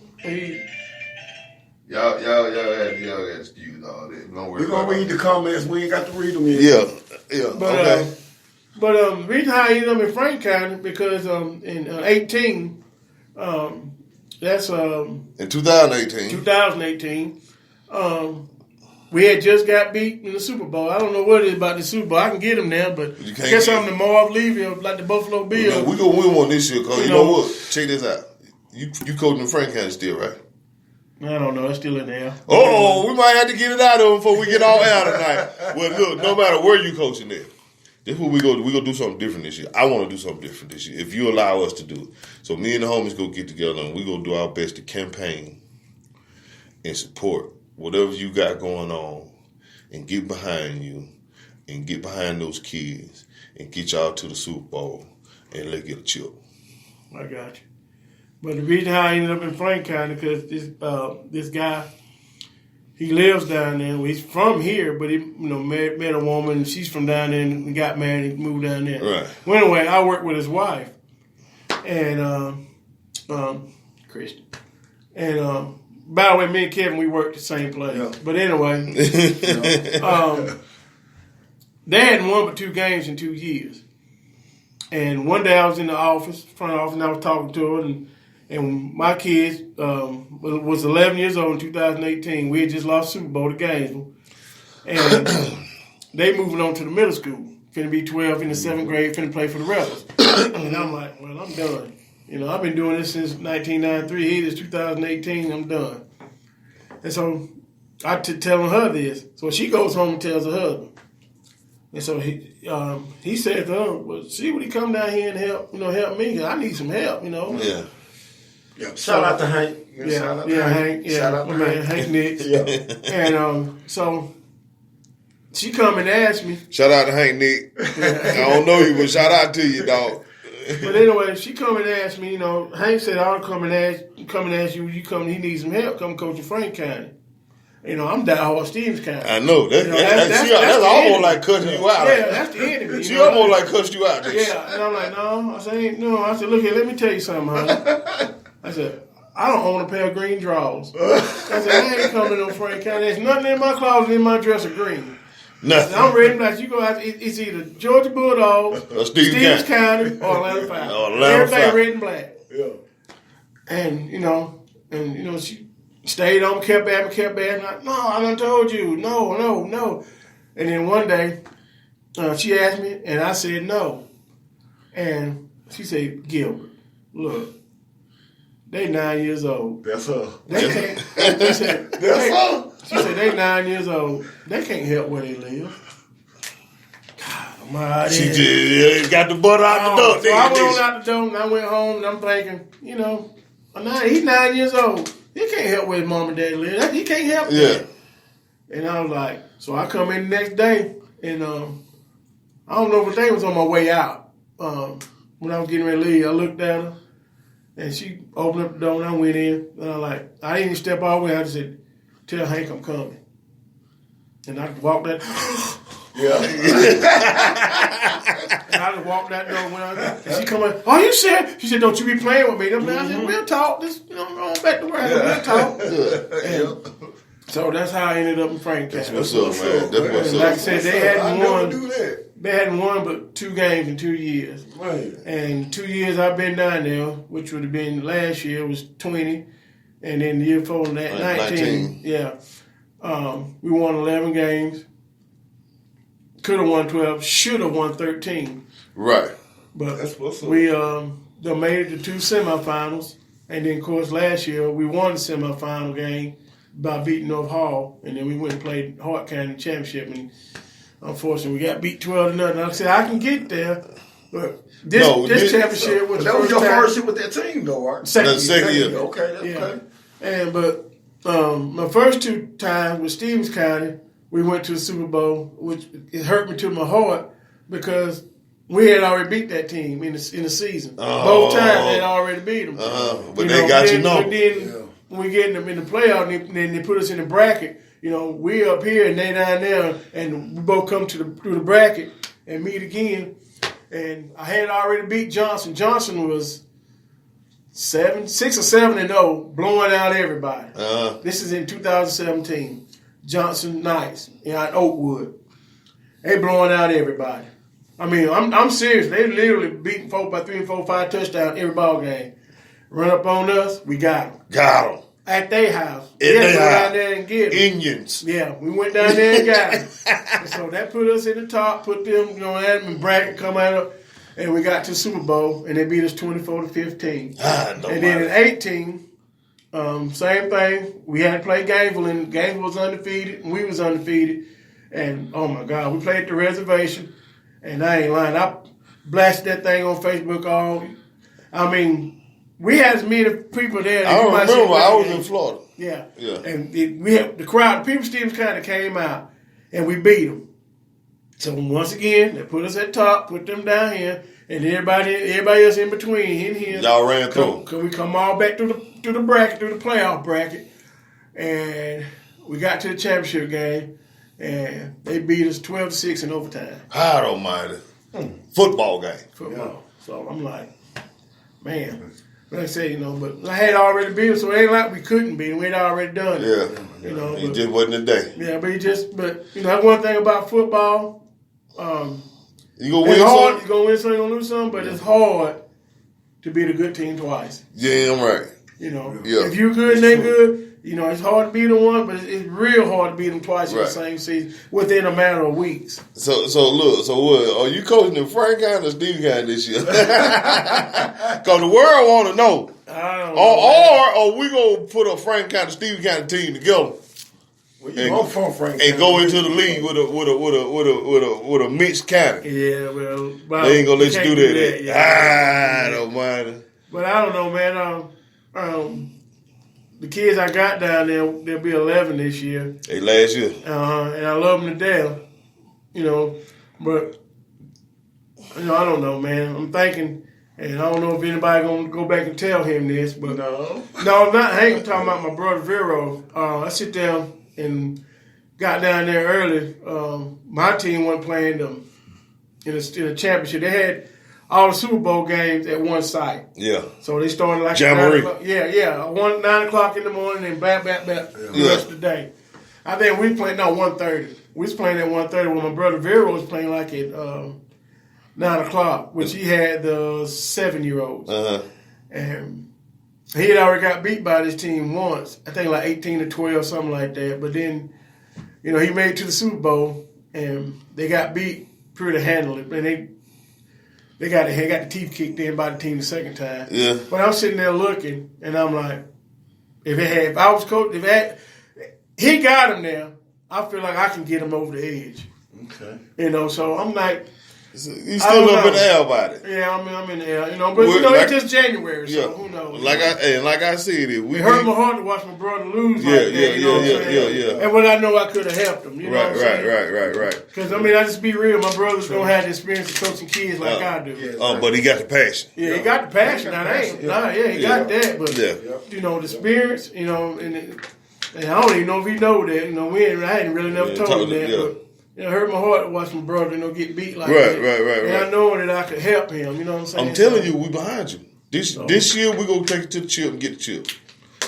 Y'all excuse all that. We're gonna read the comments. We ain't got to read them yet. Yeah. But, okay. But reason how I ended up in Frank County because in 18, that's in 2018. 2018, we had just got beat in the Super Bowl. I don't know what it is about the Super Bowl. I can get them there, but I guess I'm the Marv Levy like the Buffalo Bills. We're gonna win one this year, cause you know what? Check this out. You coaching in Frank County still, right? I don't know. It's still in there. Oh, we might have to get it out of them before we get all out tonight. Well, look, no matter where you coaching there, this is what we gonna do something different this year. I want to do something different this year if you allow us to do it. So me and the homies go get together and we gonna do our best to campaign and support whatever you got going on and get behind you and get behind those kids and get y'all to the Super Bowl and let's get a chip. I got you. But the reason how I ended up in Frank County because this guy, he lives down there. Well, he's from here, but he met a woman. She's from down there and got married and moved down there. Right. Well, anyway, I worked with his wife and Christian. And by the way, me and Kevin, we worked the same place. Yeah. But anyway, they hadn't won but 2 games in 2 years. And one day I was in the front office, and I was talking to her, and my kids was 11 years old in 2018. We had just lost Super Bowl to Gainesville. And they moving on to the middle school. Finna be 12 in the 7th grade, finna play for the Rebels. And I'm like, well, I'm done. I've been doing this since 1993. Here it is 2018, I'm done. And so I telling her this. So she goes home and tells her husband. And so he said to her, well, see, would he come down here and help me? 'Cause I need some help, Yeah. Yeah. Shout out to Hank. Hank. Yeah. Shout out to Hank Nicks. Yeah. And so she come and asked me. Shout out to Hank Nick. I don't know you, but shout out to you, dog. But anyway, she come and asked me, Hank said, I'll come and ask you, he needs some help, come coach in Frank County. I'm diehard Stevens County. I know. That's almost like cussing you out. Yeah, that's the enemy. She almost like cussed you out. Yeah, and I'm like, no. I said, look here, let me tell you something, honey. I said, I don't own a pair of green drawers. I said, I ain't coming to no Frank County. There's nothing in my closet in my dresser green. Nothing. I'm ready black. You go out. It's either Georgia Bulldogs, or Stevens County, or Atlanta Falcons. Everything red and black. Yeah. And she stayed on, kept at me. Like, no, I done told you, no. And then one day, she asked me, and I said no. And she said, Gilbert, look, they 9 years old. That's her. They can't. She said, that's her. She said, they 9 years old. They can't help where they live. God, she just got the butt out the door. So I went out the door and I went home and I'm thinking, he's 9 years old. He can't help where his mom and dad live. He can't help that. And I was like, so I come in the next day and I don't know what day was on my way out. When I was getting ready to leave, I looked at her and she opened up the door and I went in and I didn't even step all the way. I just said, tell Hank I'm coming. And I walked that. Yeah. And I just walked that door when I got. And she come in. Oh, you said? She said, don't you be playing with me. I said, we'll talk. This, going back to where we'll talk. And So that's how I ended up in Frank County. That's what's up, man. That's what's up. Like I said, they hadn't won. Do that. They hadn't won but 2 games in 2 years. Right. And 2 years I've been down there, which would have been last year was 20, and then the year before that 19. Yeah. We won 11 games. Could have won 12. Should have won 13. Right. But That's what's up. we they made it to 2 semifinals, and then of course last year we won the semifinal game by beating North Hall, and then we went and played Hart County Championship, and unfortunately we got beat 12-0. Like I said, I can get there, but this championship was that was your first year with that team, though, right? Second year. Okay, that's okay. And but my first 2 times with Stevens County, we went to the Super Bowl, which it hurt me to my heart because we had already beat that team in the season. Both times they had already beat them. But they got you know. But then when we get them in the playoff, and then they put us in the bracket. You know, we up here and they down there, and we both come through the bracket and meet again. And I had already beat Johnson. Johnson was 6 or 7-0, blowing out everybody. This is in 2017. Johnson Knights at Oakwood. They blowing out everybody. I mean, I'm serious. They literally beating folk by 3, 4, 5 touchdowns every ball game. Run up on us, we got them. Got them. At their house. At their house. Down there and get them. Indians. Yeah, we went down there and got them. And so that put us in the top, put them, at them in bracket, come out of, and we got to the Super Bowl, and they beat us 24-15. And then in 18, same thing. We had to play Gainesville, and Gainesville was undefeated, and we was undefeated. And, oh, my God, we played at the reservation, and I ain't lying. I blasted that thing on Facebook we had as many people there. I remember I was in Florida. Yeah. Yeah. And we had the crowd, the people Stevens kind of came out, and we beat them. So once again, they put us at top, put them down here, and everybody else in between, in here. Y'all ran through. Cause we come all back through the bracket, through the playoff bracket, and we got to the championship game, and they beat us 12-6 in overtime. God almighty. Football game. Football. Yeah. So I'm like, man. Like I say, but I had already beat him, so it ain't like we couldn't beat him. We had already done it. Yeah. It just wasn't a day. Yeah, but that's one thing about football. You gonna win something? You're gonna win something, you're gonna lose something, but it's hard to beat a good team twice. Yeah, I'm right. If you're good and they good, it's hard to beat them one, but it's real hard to beat them twice in the same season within a matter of weeks. So what? Are you coaching in Frank County or Stevens County this year? Because the world want to know. I don't know. Or we gonna put a Frank County Stevens County team together and go into the league with a mixed county. Yeah, well, they ain't gonna let you do that. Yeah. I don't mind. But I don't know, man. The kids I got down there, they'll be 11 this year. Hey, last year. And I love them to death, But, I don't know, man. I'm thinking, and I don't know if anybody going to go back and tell him this, but I ain't talking about my brother Vero. I sit down and got down there early. My team wasn't playing them in a championship. They had all the Super Bowl games at one site. Yeah. So they started like Jamboree. 9 o'clock. Yeah. 9 o'clock in the morning and back the rest of the day. I think we played 1:30. We was playing at 1:30 when my brother Vero was playing like at 9 o'clock, which he had the 7-year-olds. And he had already got beat by this team once. I think like 18-12, something like that. But then, he made it to the Super Bowl and they got beat pretty handily. And they got the teeth kicked in by the team the second time. Yeah. But I'm sitting there looking, and I'm like, if I was coach, he got him there, I feel like I can get him over the edge. Okay. So I'm like, you still up in the air about it. Yeah, I'm in the air, but it's just January, so who knows? Like I said, it hurt my heart to watch my brother lose like that. Yeah. And when I know I could have helped him, Right. Because I just be real, my brother's gonna have the experience of coaching kids like I do. But he got the passion. Yeah, he got the passion. He got that, but the experience, and I don't even know if he know that. I hadn't really never told him that, but. It hurt my heart to watch my brother, get beat like that. Right. And I know that I could help him, you know what I'm saying? I'm telling you, we behind you. This year, we're going to take it to the chip and get the chip.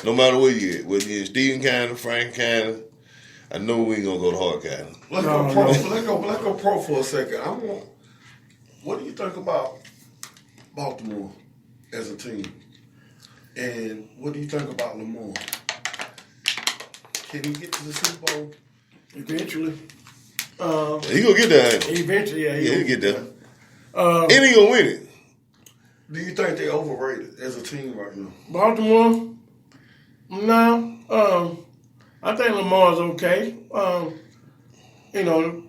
No matter where you at. Whether you're in Stephen County, Frank County, I know we ain't gonna go to hard cap. Let's go pro for a second. What do you think about Baltimore as a team? And what do you think about Lamar? Can he get to the Super Bowl? Eventually. He gonna get there. Eventually, yeah. He'll get there. And he gonna win it. Do you think they're overrated as a team right now? Baltimore? No. I think Lamar's okay. You know,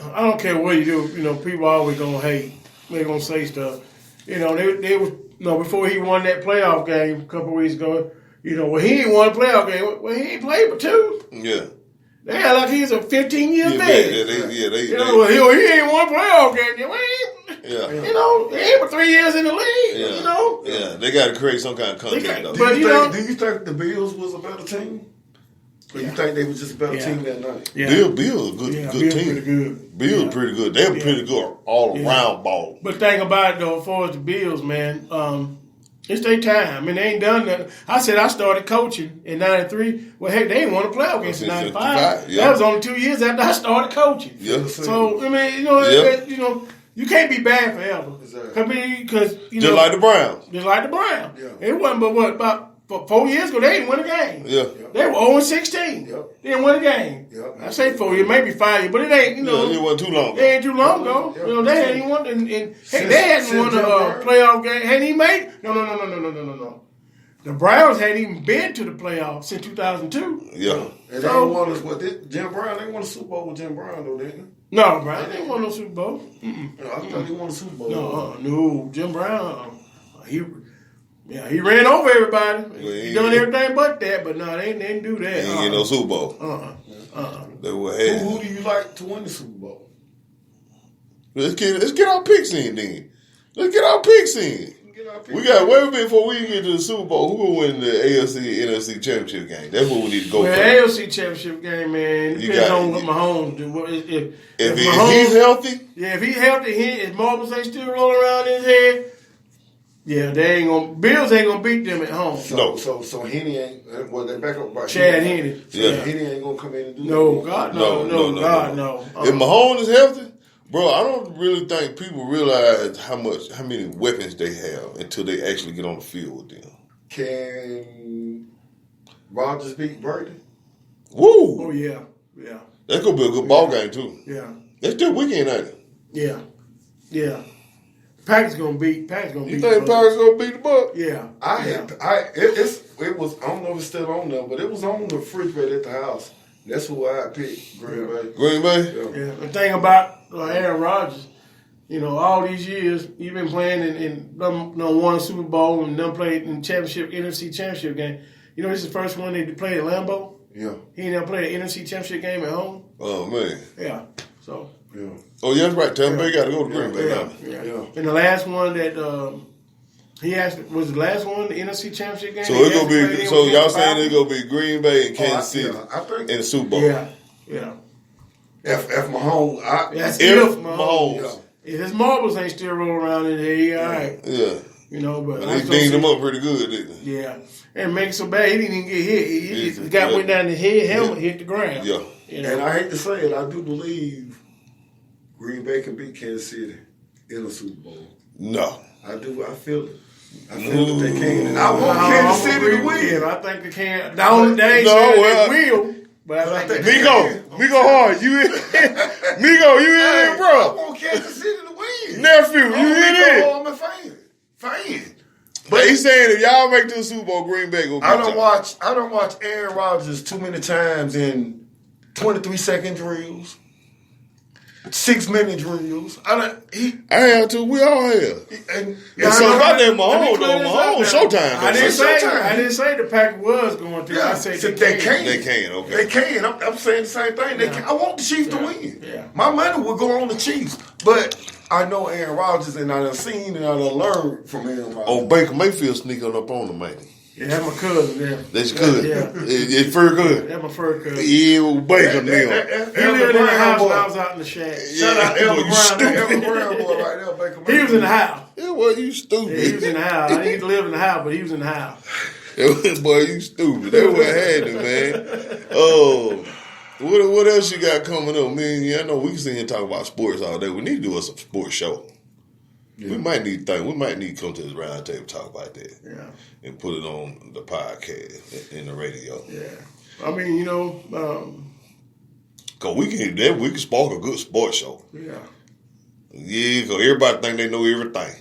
I don't care what you do. You know, people always gonna hate. They're gonna say stuff. You know, they was before he won that playoff game a couple of weeks ago. You know, well, he ain't won a playoff game. Well, he ain't played but 2. Yeah. They act like he's a 15-year man. They He ain't won a playoff game. Yeah. You know, he ain't for 3 years in the league. Yeah. You know. Yeah. They got to create some kind of content. Though. Do you think the Bills was a better team? Or you think they was just a better team that night? Yeah. Bill, good Bill's team. Pretty good. Bill's pretty good. They were pretty good all around ball. But the thing about it though, as far as the Bills, man, it's their time. I mean, they ain't done nothing. I said I started coaching in '93. Well, heck, they ain't won a playoff game in '95. Yeah. That was only 2 years after I started coaching. Yeah. So I mean, you know, you can't be bad forever. Exactly. I mean, because Just like the Browns. Just like the Browns. Yeah. It wasn't but about 4 years ago, they didn't win a game. Yeah. They were 0-16. Yep. They didn't win a game. Yep. I say 4 years, maybe 5 years, but it ain't, you know. Yeah, it wasn't too long. It ain't too long ago. Yep. You know, they hadn't even won, and heck, they hadn't won a playoff game. Hadn't even made? No. The Browns hadn't even been to the playoffs since 2002. Yeah. And they won us, Jim Brown, they won a Super Bowl with Jim Brown, though, didn't they? No, Brown didn't win no Super Bowl. I thought he won a Super Bowl. No, Jim Brown, he ran over everybody. He done everything but that, but no, they didn't do that. He ain't get no Super Bowl. They were ahead. Who do you like to win the Super Bowl? Let's get our picks in then. Let's get our picks in. We got way before we get to the Super Bowl. Who will win the AFC NFC Championship game? That's what we need to go for. The AFC Championship game, man, depends on what Mahomes do. If he's healthy, if he's healthy, if marbles ain't still rolling around in his head, Bills ain't gonna beat them at home. So Henny ain't. Well, they back up by Chad Henny. Henny ain't gonna come in and do no. that. No. If Mahomes is healthy, bro, I don't really think people realize how many weapons they have until they actually get on the field with them. Can Rodgers beat Brady? Woo! Oh yeah. That's gonna be a good ball game too. Yeah. That's still weekend, ain't it? Yeah. Packers gonna beat. You think Packers gonna beat the Bucs? Yeah. It was. I don't know if it's still on there, but it was on the refrigerator at the house. That's who I picked. Green Bay. Green Bay. Yeah. The thing about Aaron Rodgers, you know, all these years he's been playing and done won a Super Bowl and done played in NFC Championship game. You know, this is the first one they played at Lambeau. Yeah. He ain't never played an NFC Championship game at home. Oh man. Yeah. So. Yeah. Oh yeah, that's right. Tampa Bay got to go to Green Bay now. Yeah. And the last one that he asked was the last one, the NFC Championship game. So it's gonna be. So y'all saying it's gonna be Green Bay and Kansas City in the Super Bowl? Yeah. If Mahomes, if Mahomes. If his marbles ain't still rolling around in there, he all right. Yeah. You know, but they dinged him up pretty good, didn't they? Yeah. And make it so bad he didn't even get hit. He got went down the head, helmet hit the ground. Yeah. You know? And I hate to say it, I do believe Green Bay can beat Kansas City in a Super Bowl. No. I do. I feel it. I feel that they can. And I want Kansas City to win. I think they can. The only they will. But I think Migo hard. You in? Migo, you in, bro? I want Kansas City to win. Nephew, you in? I'm a fan. But he's saying if y'all make it to the Super Bowl, Green Bay go beat y'all. I don't watch Aaron Rodgers too many times in 23-second drills, 6-minute drills. I have to. We all have. And so about that Mahomes, Showtime. I didn't say the Packers was going to. I said they can. They can. Okay. They can. I'm saying the same thing. They can. I want the Chiefs to win. Yeah. My money will go on the Chiefs, but I know Aaron Rodgers, and I done seen and I done learned from Aaron Rodgers. Oh, Baker Mayfield sneaking up on them, man. Yeah, that's my cousin there. That's good. Yeah. It's very good. That's my first cousin. Yeah, Baker now. He lived in the house when I was out in the shack. Shout out Elmer Brown boy right there, Baker Mayfield. He was in the house. Yeah, well, you stupid. Yeah, he was in the house. I didn't get to live in the house, but he was in the house. Boy, you stupid. That's what had him, man. Oh. What else you got coming up, man? Yeah, I know we can sit here and talk about sports all day. We need to do us a sports show. Yeah. We might need to come to this round table and talk about that. Yeah. And put it on the podcast and the radio. Yeah. I mean, you know, cause we can spark a good sports show. Yeah. Yeah, cause everybody think they know everything.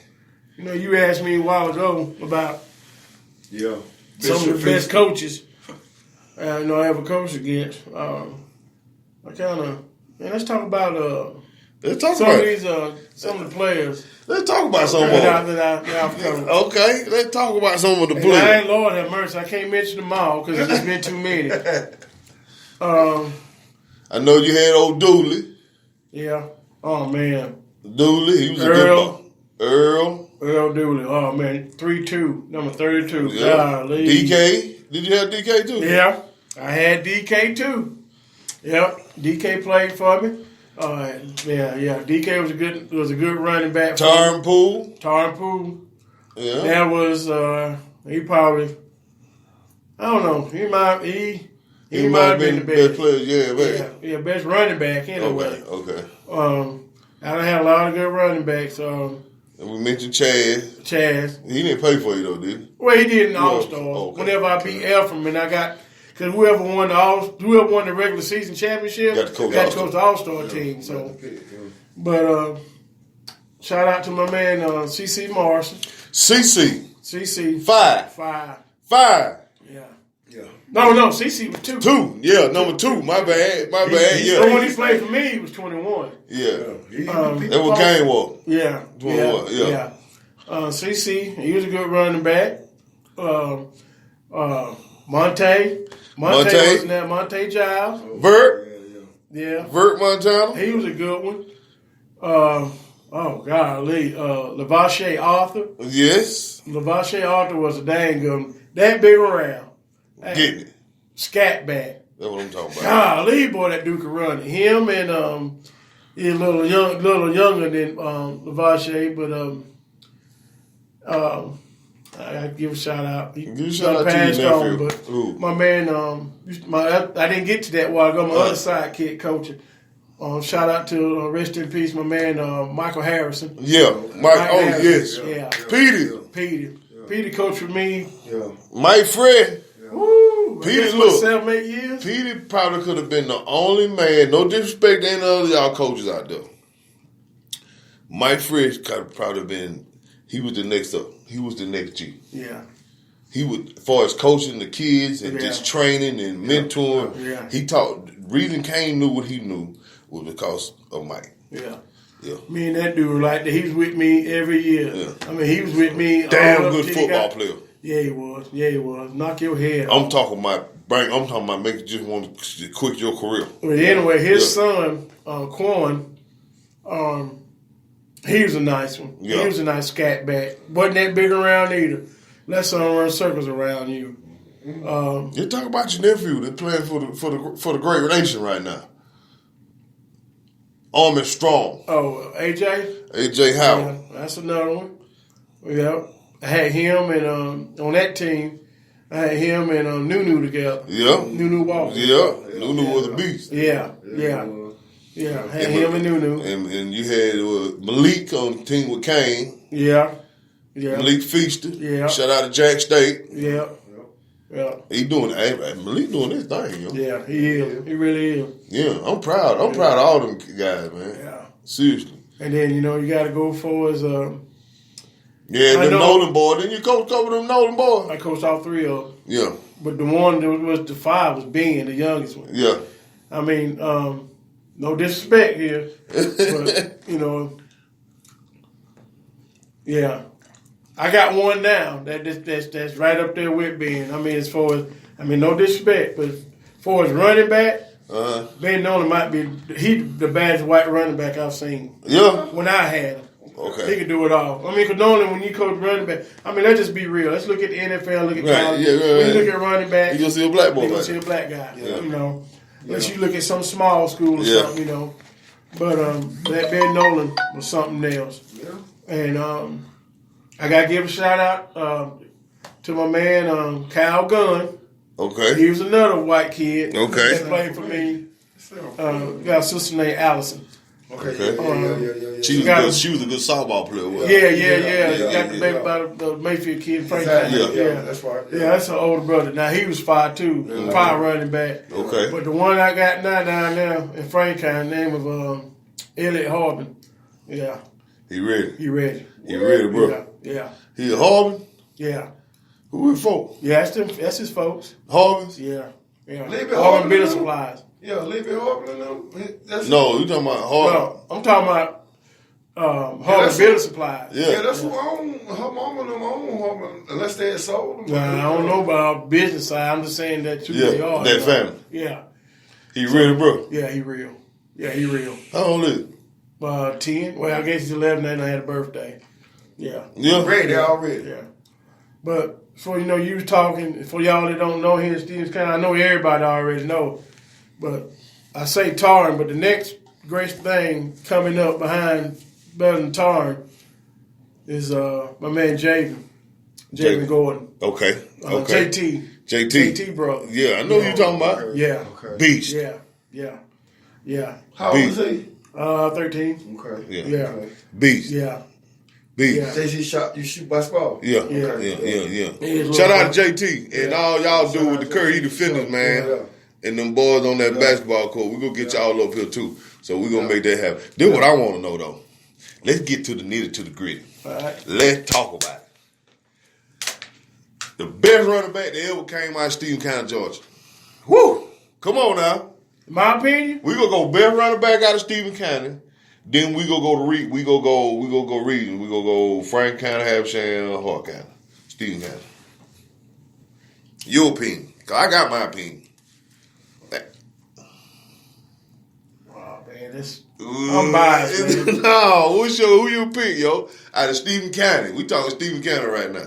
You know, you asked me a while ago about some of the best coaches. I know I have a coach against. Let's talk about some of the players. Let's talk about some of them. Okay, let's talk about some of the players. I ain't, Lord have mercy, I can't mention them all because there's been too many. I know you had old Dooley. Yeah. Oh man. Dooley, he was a good Earl Dooley. Oh man, 3-2, number 32. Yeah. Golly. DK. Did you have DK too? Yeah, I had DK too. Yep, DK played for me. DK was a good running back. Tarn Poole. Yeah. That was he probably, I don't know. He might have been the best player. Yeah, man. Yeah, best running back anyway. Okay. I done had a lot of good running backs. And we mentioned Chaz. He didn't play for you though, did he? Well, he did an All-Star. Okay. Whenever I beat Elfram, and I got. Because whoever won the regular season championship got to coach the All-Star team. So, but shout out to my man CC Morrison. CC. 5. Yeah. No, CC was 2. 2. Yeah, number 2. My bad. So when he played for me, he was 21. Yeah. That was game walk. Yeah. 21. Yeah. CC, he was a good running back. Monte wasn't that. Monte Giles. Vert. Yeah. Vert Montana. He was a good one. Lavache Arthur. Yes. Lavache Arthur was a dang good one. That big around. Getting it. Scat back. That's what I'm talking about. Golly, boy, that dude could run. Him and he's a little younger than Lavache, but I give a shout out. He passed on, but my man, I didn't get to that while ago. My other sidekick coaching. Shout out to rest in peace, my man Michael Harrison. Yeah, Mike Harrison. Yes. Yeah. Petey coached with me. Yeah. Mike Fred. Yeah. Woo. Petey, look. 7-8 years. Petey probably could have been the only man. No disrespect to any other y'all coaches out there. Mike Fred could have probably been. He was the next up. He was the next G. Yeah. He would, as far as coaching the kids and just training and mentoring. Yeah. He taught. Reason Kane knew what he knew was because of Mike. Yeah. Yeah. Me and that dude he was with me every year. Yeah. I mean, he was with me. Damn good football player. Yeah, he was. Knock your head off. I'm talking about making just want to quit your career. But anyway, his son, Quan, he was a nice one. Yeah. He was a nice scat back. Wasn't that big around either. Let someone run circles around you. You talk about your nephew that's playing for the great nation right now. Army Strong. Oh, AJ? AJ Howard. Yeah, that's another one. Yeah. I had him and on that team, I had him and Nunu together. Yeah. Nunu Walker. Yeah. Nunu was a beast. Yeah. I had him and Nunu. And you had Malik on the team with Kane. Yeah. Malik Feaster. Yeah. Shout out to Jack State. Yeah. He doing Malik doing his thing, yo. Yeah, he is. He really is. Yeah, I'm proud. I'm proud of all them guys, man. Yeah. Seriously. And then, you got to go for his the Nolan boy. Didn't you coach over them Nolan boys? I coached all 3 of them. Yeah. But the one that was the 5 was Ben, the youngest one. Yeah. I mean, no disrespect here, but, yeah. I got one now that's right up there with Ben. I mean, no disrespect, but as far as running back, Ben Nolan might be the baddest white running back I've seen. Yeah. When I had him. Okay. He could do it all. I mean, because Nolan, when you coach running back, I mean, let's just be real. Let's look at the NFL, look at college. Yeah, when you look at running back, you're going to see a black boy. You're going to see a black guy, Unless you look at some small school or something, But that Ben Nolan was something else. Yeah. And I got to give a shout out to my man, Kyle Gunn. Okay. He was another white kid that played for me. Got a sister named Allison. Okay. Yeah. She was a good softball player. Wasn't Yeah. Got the baby by the Mayfield kid, Frank. Exactly. Yeah, that's right. Yeah, that's her older brother. Now he was 5'2", power running back. Okay. But the one I got now down there in Franklin, name of Elliot Harbin. Yeah. He ready. He ready. He ready, bro. Yeah. He a Harbin? Yeah. Who his folks? Yeah, that's his folks. Harbins? Yeah. Harbin Building Supplies. Yeah, Libby Harbin and them. No, you talking about Harbin. No, I'm talking about Harbin Building Supplies. Yeah, that's who own her mama and them own Harbin, unless they had sold them. Well, I don't know about business side. I'm just saying that they are. That family. Yeah. He ready, bro? Yeah, he real. Yeah, he real. How old is he? 10. Well, I guess he's 11 and I had a birthday. Yeah. Yeah. Ready already. Yeah. But for you was talking, for y'all that don't know here in Stevens County, I know everybody already know. But I say Tarn, but the next great thing coming up behind better than Tarn is my man Javen Gordon. Okay. JT brother. Yeah, I know who you talking about. Yeah. Okay. Beast. Yeah. How old is he? 13. Okay. Yeah. Okay. Beast. Yeah. Beast. Yeah. JC you shoot basketball? Yeah. Yeah. Shout out to JT and all y'all do with the Curry defenders, man. Yeah. And them boys on that basketball court. We're going to get y'all up here, too. So we're going to make that happen. Then what I want to know, though, let's get to the nitty, to the gritty. All right. Let's talk about it. The best running back that ever came out of Stephen County, Georgia. Woo! Come on now. In my opinion, We gonna go best running back out of Stephen County. Then we gonna go to region. We gonna go Franklin County, Hampshire, Hart County, Stephen County. Your opinion? Cause I got my opinion. oh man, I'm biased. Man. No, who you pick, yo? Out of Stephen County. We talking Stephen County right now.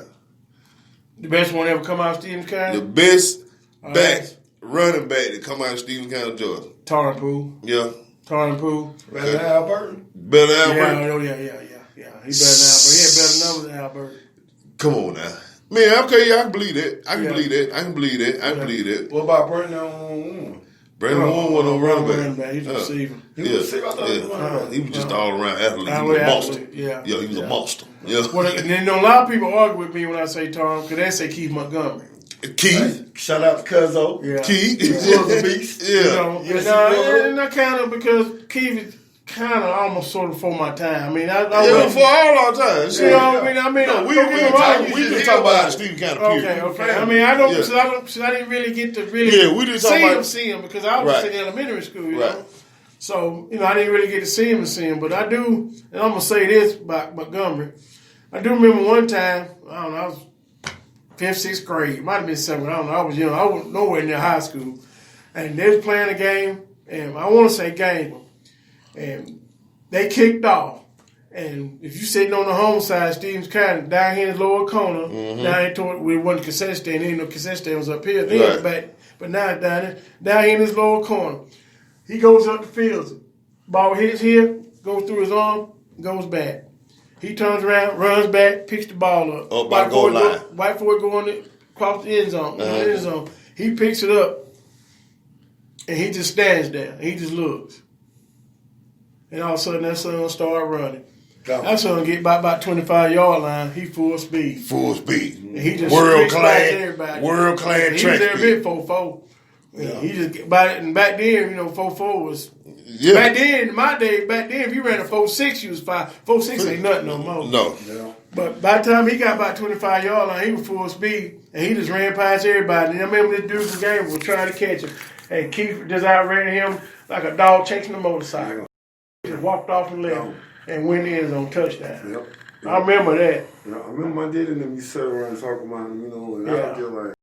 The best one ever come out of Stevens County? The best right. running back that come out of Stephen County, Georgia. Tarn Pool. Yeah. Tarn Pool. Better than Albert? Better than Albert? Yeah. He better than Albert. He had better numbers than Albert. Come on now. Man, okay, I can believe that. I can believe that. What about Brandon? Brandon Warren was no running back. He's a receiver. He was a receiver? I thought he was a running back. He was just all around athlete. He was a monster. Yeah. He was a monster. Yeah. Well, and a lot of people argue with me when I say Tarn because they say Keith Montgomery. Keith. Shout out to Cuzzo. Yeah. Keith. He was a beast. Yeah. And I kind of, because Keith is kind of almost sort of for my time. I mean, for all our time. You know what I mean? No, we didn't talk about Stephen County. Okay. I mean, I don't. I didn't really get to really. Yeah, we didn't talk about see him because I was in elementary school. You Right. know, so I didn't really get to see him. But I do, and I'm gonna say this about Montgomery. I do remember one time. I don't know. I was 5th, 6th grade. It might have been 7th. I don't know. I was young. I was nowhere near high school, and they was playing a game, and I want to say game. And they kicked off. And if you sitting on the home side, Stevens County, down here in the lower corner, down here toward where it wasn't cassette stand, there ain't no cassette stand was up here. Then it was back, but now it's down here in this lower corner. He goes up the field. Ball hits here, goes through his arm, goes back. He turns around, runs back, picks the ball up. Up by goal line. Right before it going across the end zone. He picks it up, and he just stands there. And he just looks. And all of a sudden, that son started running. That son get about 25-yard line. He full speed. And he just world class everybody. track He was there speed. bit 4-4. Yeah. He just get by it, and back then, 4-4 was. Yeah. Back then, in my day, if you ran a 4-6, you was 5. 4-6 ain't nothing no more. No. Yeah. But by the time he got about 25-yard line, he was full speed, and he just ran past everybody. And I remember this dude from the game was trying to catch him, and Keith just outran him like a dog chasing a motorcycle. He just walked off and left and went in on touchdown. Yep. I remember that. Yeah, I remember my dad and them used to sit around and talk about him, and I was just like,